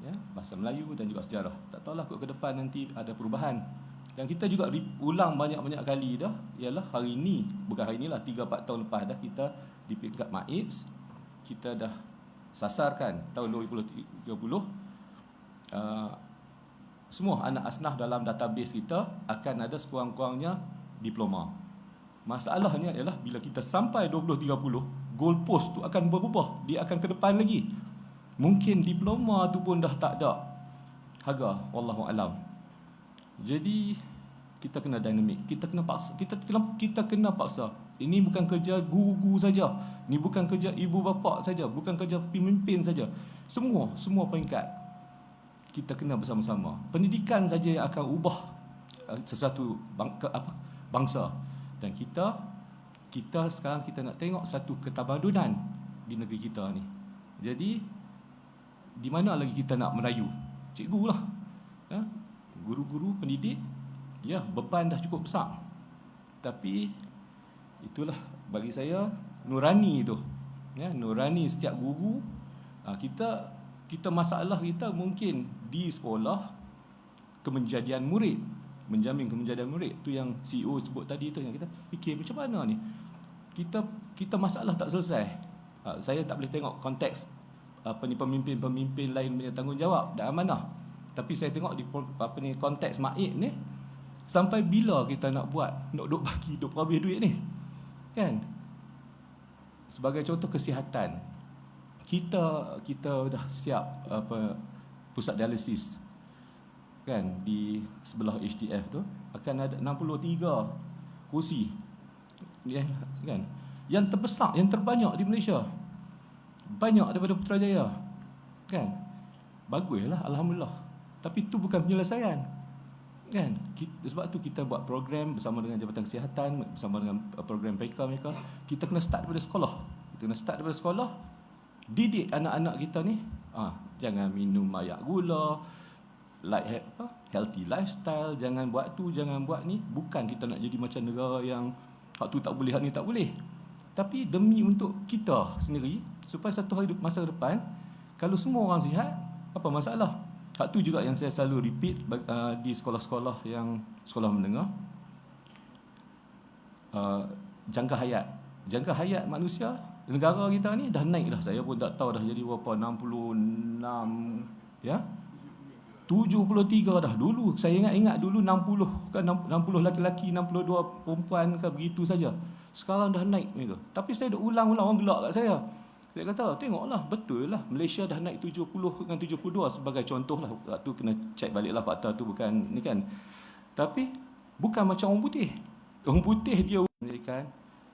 Ya, bahasa Melayu dan juga sejarah. Tak tahulah ke depan nanti ada perubahan. Dan kita juga ulang banyak-banyak kali dah, ialah hari ini, bukan hari inilah, 3-4 tahun lepas dah kita di peringkat MAIPS, kita dah sasarkan tahun 2030 semua anak asnaf dalam database kita akan ada sekurang-kurangnya diploma. Masalahnya ialah bila kita sampai 2030, goalpost tu akan berubah, dia akan ke depan lagi. Mungkin diploma tu pun dah tak ada harga, wallahu alam. Jadi kita kena dinamik, kita kena paksa, kita kena paksa. Ini bukan kerja guru-guru saja, ini bukan kerja ibu bapa saja, bukan kerja pemimpin saja. Semua peringkat kita kena bersama-sama. Pendidikan saja yang akan ubah sesuatu bangsa. Dan kita sekarang kita nak tengok satu ketamadunan di negeri kita ni. Jadi di mana lagi kita nak merayu? Cikgu lah. Ya? Guru-guru, pendidik, ya, beban dah cukup besar. Tapi itulah bagi saya nurani tu. Ya, nurani setiap guru. Kita masalah kita mungkin di sekolah kemenjadian murid, menjamin kemenjadian murid. Tu yang CEO sebut tadi tu, yang kita fikir macam mana ni. Kita masalah tak selesai. Saya tak boleh tengok konteks pemimpin-pemimpin lain punya tanggungjawab dan amanah. Tapi saya tengok di konteks MAIP ni, sampai bila kita nak buat, nak duk habis duit ni. Kan? Sebagai contoh kesihatan, kita dah siap pusat dialisis. Kan, di sebelah HDF tu akan ada 63 kursi. Kan? Yang terbesar, yang terbanyak di Malaysia. Banyak daripada Putrajaya. Kan? Baguslah, alhamdulillah. Tapi itu bukan penyelesaian. Kan? Sebab tu kita buat program bersama dengan Jabatan Kesihatan, bersama dengan program mereka. Kita kena start daripada sekolah. Didik anak-anak kita ni, jangan minum ayak gula, healthy lifestyle, jangan buat tu, jangan buat ni. Bukan kita nak jadi macam negara yang hak tu tak boleh, hak ni tak boleh. Tapi demi untuk kita sendiri, supaya satu hari masa depan, kalau semua orang sihat, apa masalah? Hak tu juga yang saya selalu repeat di sekolah-sekolah yang sekolah menengah. Jangka hayat manusia negara kita ni dah naik dah. Saya pun tak tahu dah jadi berapa, 66 ya. 73 dah. Dulu saya ingat dulu 60 kan, 60 laki-laki, 62 perempuan kan, begitu saja. Sekarang dah naik gitu. Tapi saya dah ulang-ulang, orang gelak kat saya. Saya kata, tengoklah, betul lah, Malaysia dah naik 70 dengan 72 sebagai contoh lah. Tu kena cek baliklah fakta tu, bukan ni kan. Tapi bukan macam orang putih. Orang putih dia kan.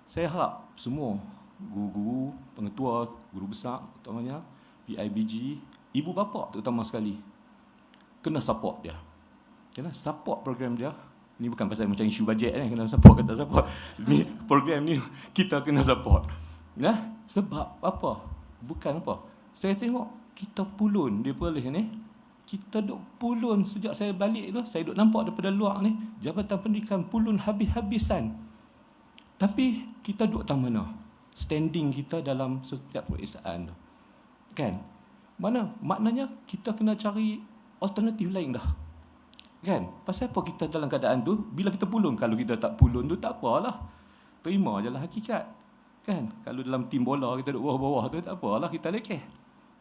Saya harap semua guru-guru, pengetua, guru besar utamanya, PIBG, ibu bapa terutama sekali, kena support dia. Kena support program dia. Ni bukan pasal macam isu bajet ni, kena support kata support. Ni program ni kita kena support. Nah, sebab apa? Bukan apa. Saya tengok kita pulun di Perlis ni. Kita duk pulun sejak saya balik tu. Saya duk nampak daripada luar ni, Jabatan Pendidikan pulun habis-habisan. Tapi kita duk tak mana? Standing kita dalam setiap peperiksaan tu. Kan? Maknanya kita kena cari alternatif lain dah. Kan? Pasal apa kita dalam keadaan tu, bila kita pulun, kalau kita tak pulun tu tak apalah. Terima je lah hakikat. Kan? Kalau dalam tim bola kita duduk bawah-bawah tu tak apalah, kita lekeh.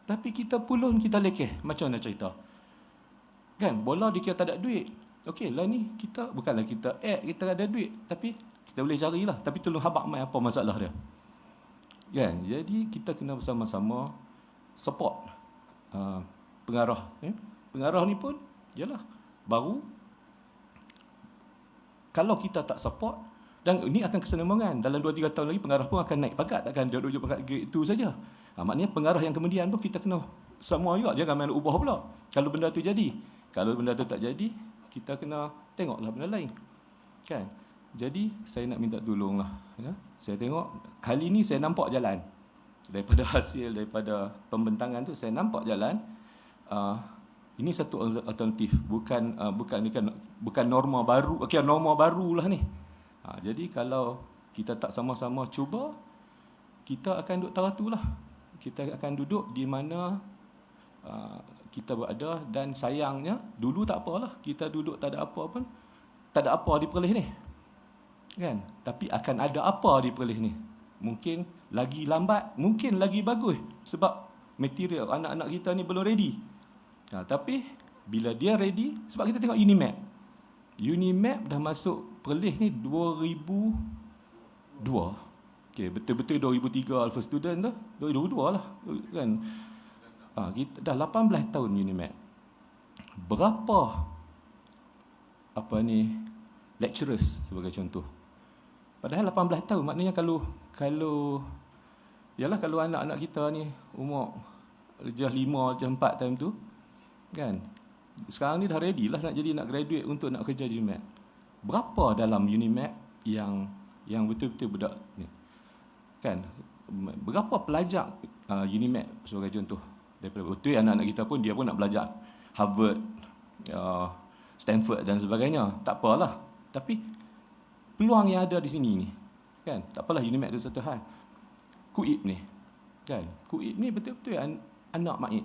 Tapi kita pulun, kita lekeh. Macam mana cerita? Kan? Bola dikira tak ada duit. Okey lah ni, kita bukanlah kita kita ada duit. Tapi kita boleh carilah. Tapi tolong habaq mai apa masalah dia. Kan? Jadi kita kena bersama-sama support pengarah. Pengarah ni pun, yalah, baru. Kalau kita tak support, dan ini akan kesenambungan. Dalam 2-3 tahun lagi pengarah pun akan naik pangkat. Takkan dia duduk pangkat grade itu saja. Maknanya pengarah yang kemudian pun kita kena semua juga. Jangan main ubah pula. Kalau benda tu jadi. Kalau benda tu tak jadi, kita kena tengoklah benda lain. Kan? Jadi saya nak minta tolonglah. Ya? Saya tengok, kali ni saya nampak jalan. Daripada hasil, daripada pembentangan tu, saya nampak jalan. Ini satu alternatif. Bukan norma baru. Okey, norma barulah ni. Jadi kalau kita tak sama-sama cuba, kita akan duduk taratulah. Kita akan duduk di mana kita berada, dan sayangnya dulu tak apalah, kita duduk tak ada apa pun, tak ada apa di Perlis ni. Kan? Tapi akan ada apa di Perlis ni. Mungkin lagi lambat, mungkin lagi bagus, sebab material anak-anak kita ni belum ready. Tapi bila dia ready, sebab kita tengok Unimap dah masuk Perlis ni 2002. Okey, betul-betul 2003 Alpha Student dah. 2002 lah kan. Kita dah 18 tahun Unimap. Berapa lecturers sebagai contoh. Padahal 18 tahun, maknanya kalau anak-anak kita ni umur darjah 5, darjah 4 time tu kan. Sekarang ni dah ready lah nak graduate untuk nak kerja Unimap. Berapa dalam Unimap yang betul-betul budak ni? Kan? Berapa pelajar Unimap sebagai contoh? Daripada betul anak-anak kita pun dia pun nak belajar Harvard, Stanford dan sebagainya. Tak apalah. Tapi peluang yang ada di sini ni, kan? Tak apalah Unimap tu satu hal. KUIP ni, kan? KUIP ni betul-betul anak MAIP.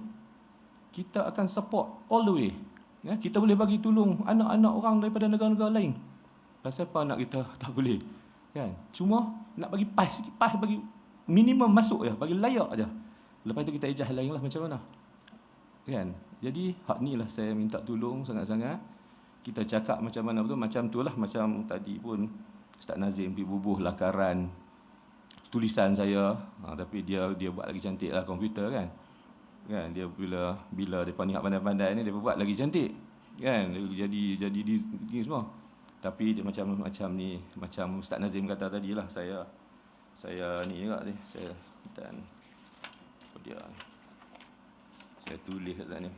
Kita akan support all the way. Ya, kita boleh bagi tolong anak-anak orang daripada negara-negara lain. Pasal apa anak kita tak boleh? Kan? Cuma nak bagi pas bagi minimum masuk je, bagi layak je. Lepas tu kita ejah lain lah macam mana. Kan? Jadi hak ni lah saya minta tolong sangat-sangat. Kita cakap macam mana betul, macam tu lah. Macam tadi pun Ustaz Nazim pergi bubuh lakaran tulisan saya. Tapi dia buat lagi cantik lah komputer kan. Kan, dia bila depa ni hak pandai-pandai ni, dia buat lagi cantik. Kan? Jadi ni semua. Tapi dia macam ni, macam Ustaz Nazim kata tadilah, saya ni juga ni, saya dan dia saya tulis kat sana ni.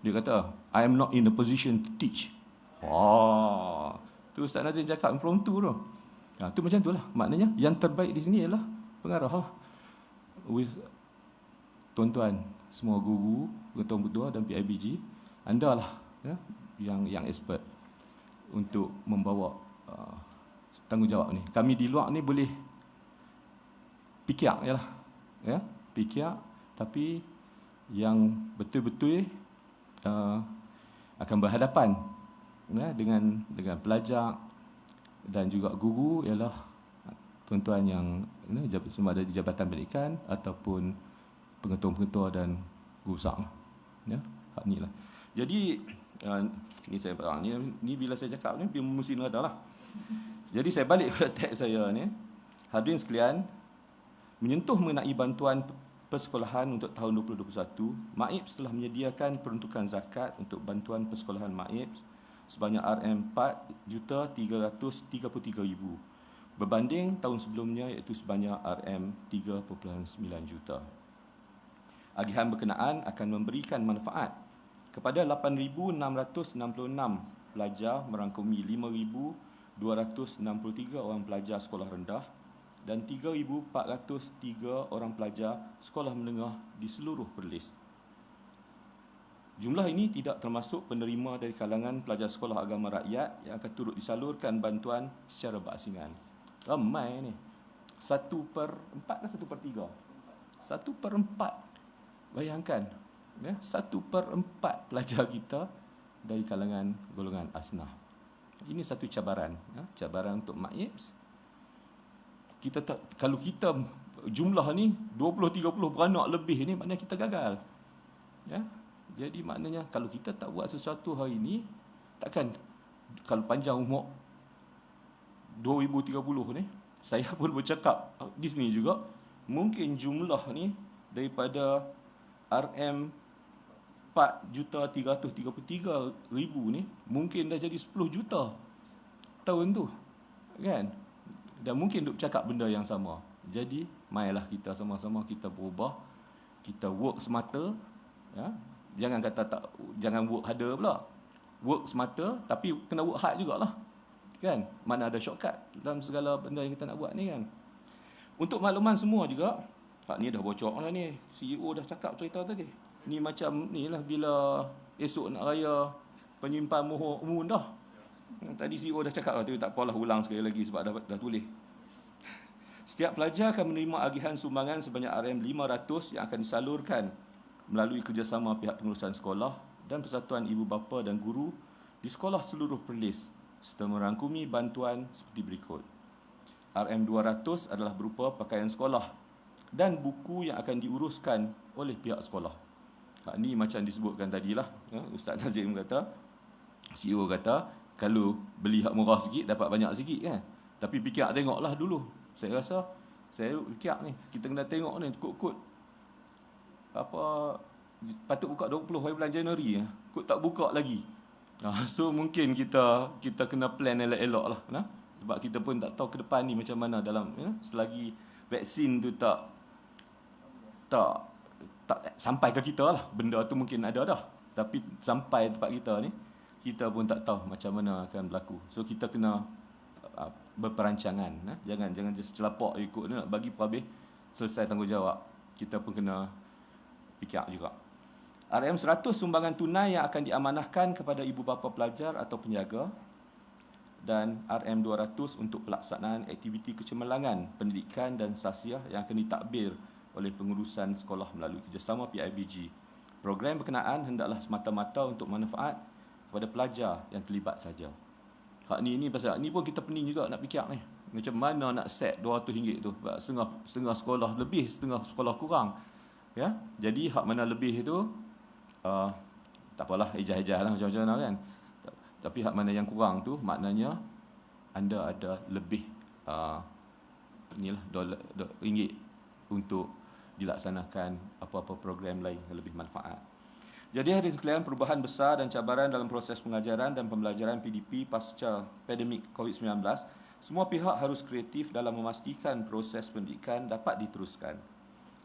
Dia kata I am not in a position to teach. Tu Ustaz Nazim cakap impromptu tu. Tu macam tu lah. Maknanya yang terbaik di sini ialah pengarah lah. With tuan-tuan semua guru, ketua-ketua dan PIBG, anda lah ya, yang expert untuk membawa tanggungjawab ni. Kami di luar ni boleh fikir je lah. Ya, fikir, tapi yang betul-betul akan berhadapan ya, dengan pelajar dan juga guru ialah tuan-tuan yang sama ada di Jabatan Pendidikan ataupun pengetua-pengetua dan guru besar. Ya, hak ni lah. Jadi ni saya ni bila saya cakap ni mesti nerada lah. Jadi saya balik pada teks saya ni. Hadirin sekalian, menyentuh mengenai bantuan persekolahan untuk tahun 2021, MAIP telah menyediakan peruntukan zakat untuk bantuan persekolahan MAIP sebanyak RM4,333,000 berbanding tahun sebelumnya iaitu sebanyak RM3.9 juta. Agihan berkenaan akan memberikan manfaat kepada 8,666 pelajar merangkumi 5,263 orang pelajar sekolah rendah dan 3,403 orang pelajar sekolah menengah di seluruh Perlis. Jumlah ini tidak termasuk penerima dari kalangan pelajar sekolah agama rakyat yang akan turut disalurkan bantuan secara berasingan. Ramai ni. 1/4 ke 1/3? 1/4 Bayangkan, ya, 1/4 pelajar kita dari kalangan golongan asnaf. Ini satu cabaran, ya, cabaran untuk MAIPS. Kita tak, kalau kita jumlah ni 20-30 beranak lebih ni, maknanya kita gagal. Ya, jadi maknanya kalau kita tak buat sesuatu hari ini, takkan kalau panjang umur 2030 ni, saya pun bercakap di sini juga, mungkin jumlah ni daripada RM 4.333.000 ni mungkin dah jadi 10 juta tahun tu, kan? Dan mungkin duk cakap benda yang sama. Jadi marilah kita sama-sama kita berubah, kita work semata, ya. Jangan kata tak, jangan work harder pula. Work semata tapi kena work hard jugalah. Kan? Mana ada shortcut dalam segala benda yang kita nak buat ni, kan. Untuk makluman semua juga, ni dah bocor lah ni. CEO dah cakap cerita tadi. Ni macam ni lah bila esok nak raya penyimpan mohon umum dah. Tadi CEO dah cakap lah, tapi tak apalah ulang sekali lagi sebab dah tulis. Setiap pelajar akan menerima agihan sumbangan sebanyak RM500 yang akan disalurkan melalui kerjasama pihak pengurusan sekolah dan persatuan ibu bapa dan guru di sekolah seluruh Perlis serta merangkumi bantuan seperti berikut. RM200 adalah berupa pakaian sekolah dan buku yang akan diuruskan oleh pihak sekolah. Ni macam disebutkan tadilah, ya, Ustaz Nazim kata, CEO kata, kalau beli hak murah sikit dapat banyak sikit, kan. Tapi fikir tengoklah dulu. Saya rasa saya fikir ni, kita kena tengok ni kod-kod apa patut buka 20 hari bulan Januari, ya. Kod tak buka lagi. So mungkin kita kena plan elok-elok lah, nah? Sebab kita pun tak tahu ke depan ni macam mana dalam, ya, selagi vaksin tu tak sampai ke kita lah. Benda tu mungkin ada dah, tapi sampai tempat kita ni, kita pun tak tahu macam mana akan berlaku. So kita kena berperancangan, jangan just celapok ikut ni, nak bagi habis selesai tanggungjawab. Kita pun kena fikir juga. RM100 sumbangan tunai yang akan diamanahkan kepada ibu bapa pelajar atau penjaga, dan RM200 untuk pelaksanaan aktiviti kecemerlangan pendidikan dan sasiah yang akan ditadbir oleh pengurusan sekolah melalui kerjasama PIBG. Program berkenaan hendaklah semata-mata untuk manfaat kepada pelajar yang terlibat saja. Hak ni pasal ni pun kita pening juga nak fikir ni. Macam mana nak set RM200 tu? Setengah sekolah lebih, setengah sekolah kurang. Ya. Jadi hak mana lebih tu tak apalah, ejah-ejah lah macam-macam mana, kan. Tapi hak mana yang kurang tu maknanya anda ada lebih ringgit untuk dilaksanakan apa-apa program lain yang lebih manfaat. Jadi hadirin sekalian, perubahan besar dan cabaran dalam proses pengajaran dan pembelajaran PDP pasca pandemik COVID-19, semua pihak harus kreatif dalam memastikan proses pendidikan dapat diteruskan.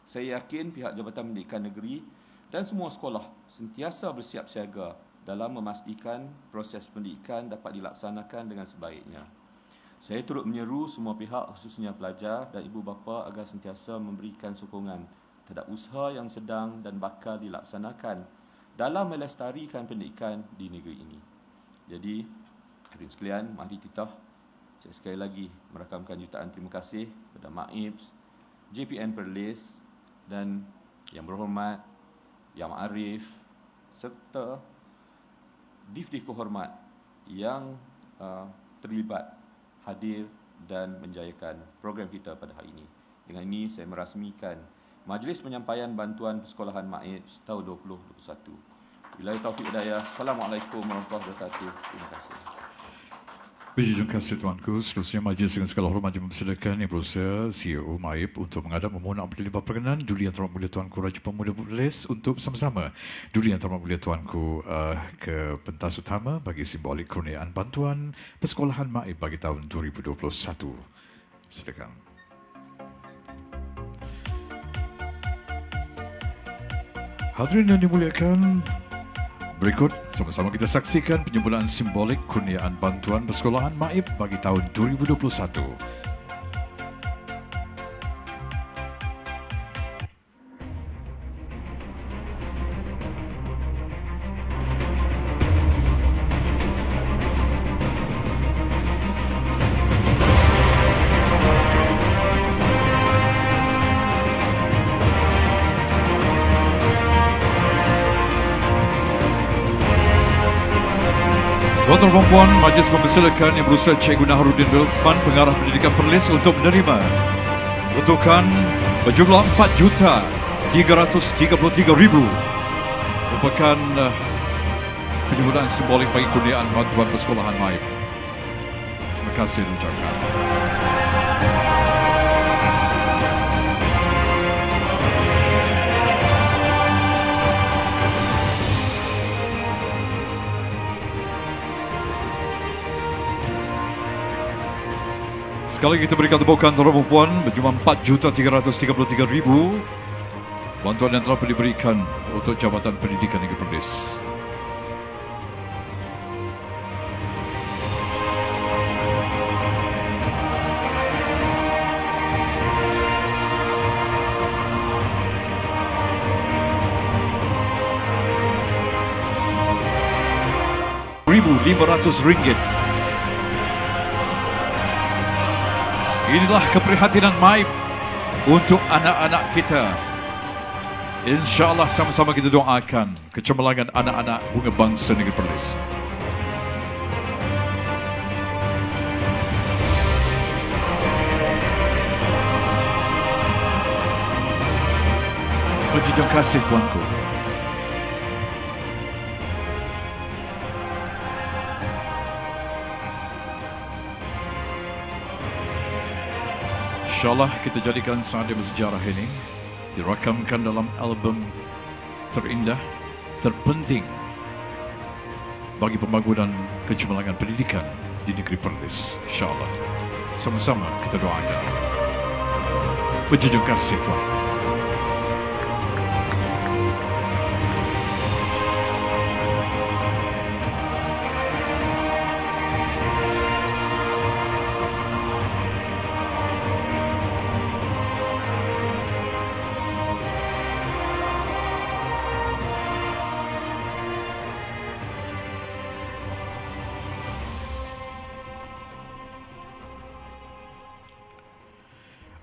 Saya yakin pihak Jabatan Pendidikan Negeri dan semua sekolah sentiasa bersiap siaga dalam memastikan proses pendidikan dapat dilaksanakan dengan sebaiknya. Saya turut menyeru semua pihak, khususnya pelajar dan ibu bapa, agar sentiasa memberikan sokongan terhadap usaha yang sedang dan bakal dilaksanakan dalam melestarikan pendidikan di negeri ini. Jadi, hadirin sekalian, mari titah, saya sekali lagi merakamkan jutaan terima kasih kepada MAIPS, JPN Perlis dan yang berhormat, Yang Ma'arif serta Div-Div Kehormat yang terlibat hadir dan menjayakan program kita pada hari ini. Dengan ini saya merasmikan Majlis Penyampaian Bantuan Persekolahan MAIPS tahun 2021. Billahi taufiq hidayah. Assalamualaikum warahmatullahi wabarakatuh. Terima kasih. Terima kasih tuanku. Seterusnya majlis dengan segala hormat mempersilakan Yang Berusaha CEO MAIP untuk menghadap memohon ampun limpah perkenan Duli Yang Terhormat Mulia Tuanku Raja Pemuda Perlis untuk bersama-sama Duli Yang Terhormat Mulia Tuanku ke pentas utama bagi simbolik kurniaan bantuan persekolahan MAIP bagi tahun 2021. Silakan. Hadirin yang dimuliakan, berikut sama-sama kita saksikan penyembulaan simbolik kurniaan bantuan persekolahan MAIP bagi tahun 2021. Tuan-tuan dan puan, majlis mempersilakan Yang Berusaha Cikgu Naharuddin bin Osman, Pengarah Pendidikan Perlis untuk menerima peruntukan berjumlah 4,333,000 merupakan penyembuhan simbolik bagi kurniaan bantuan persekolahan MAIP. Terima kasih diucapkan. Sekali lagi kita berikan tepukan tuan-tuan dan puan berjumlah 4,333,000 bantuan yang telah diberikan untuk Jabatan Pendidikan Negeri Perlis. RM1,500. Inilah keprihatinan MAIP untuk anak-anak kita. InsyaAllah sama-sama kita doakan kecemerlangan anak-anak bunga bangsa Negeri Perlis. Berjujur kasih tuanku. InsyaAllah kita jadikan saat yang bersejarah ini dirakamkan dalam album terindah, terpenting bagi pembangunan kecemerlangan pendidikan di Negeri Perlis. InsyaAllah sama-sama kita doakan. Berjujur kasih Tuhan.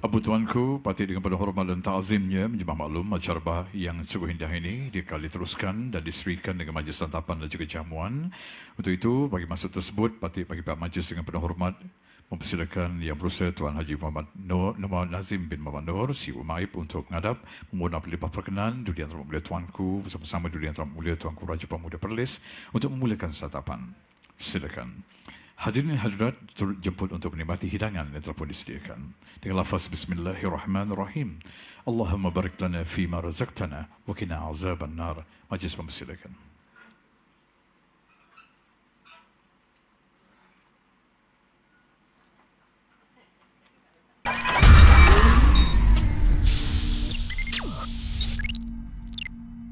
Abu tuanku, patut dengan penuh hormat dan ta'zimnya menjemah maklum acara yang sungguh indah ini dikali teruskan dan diserikan dengan majlis santapan dan juga jamuan. Untuk itu, bagi masa tersebut, patut bagi Pak Majlis dengan penuh hormat mempersilakan Yang Berusaha Tuan Haji Muhammad Nazim bin Muhammad Nur, CEO MAIP untuk menghadap memohon pelipah perkenan Duli Yang Termulia Tuanku bersama-sama Duli Yang Termulia Tuanku Raja Pemuda Perlis untuk memulakan santapan. Silakan. Hadirin hadirat turut jemput untuk menikmati hidangan yang telah pun disediakan. Dengan lafaz Bismillahirrahmanirrahim. Allahumma barik lana fima razaqtana wa qina azaban nar. Majlis mempersilakan.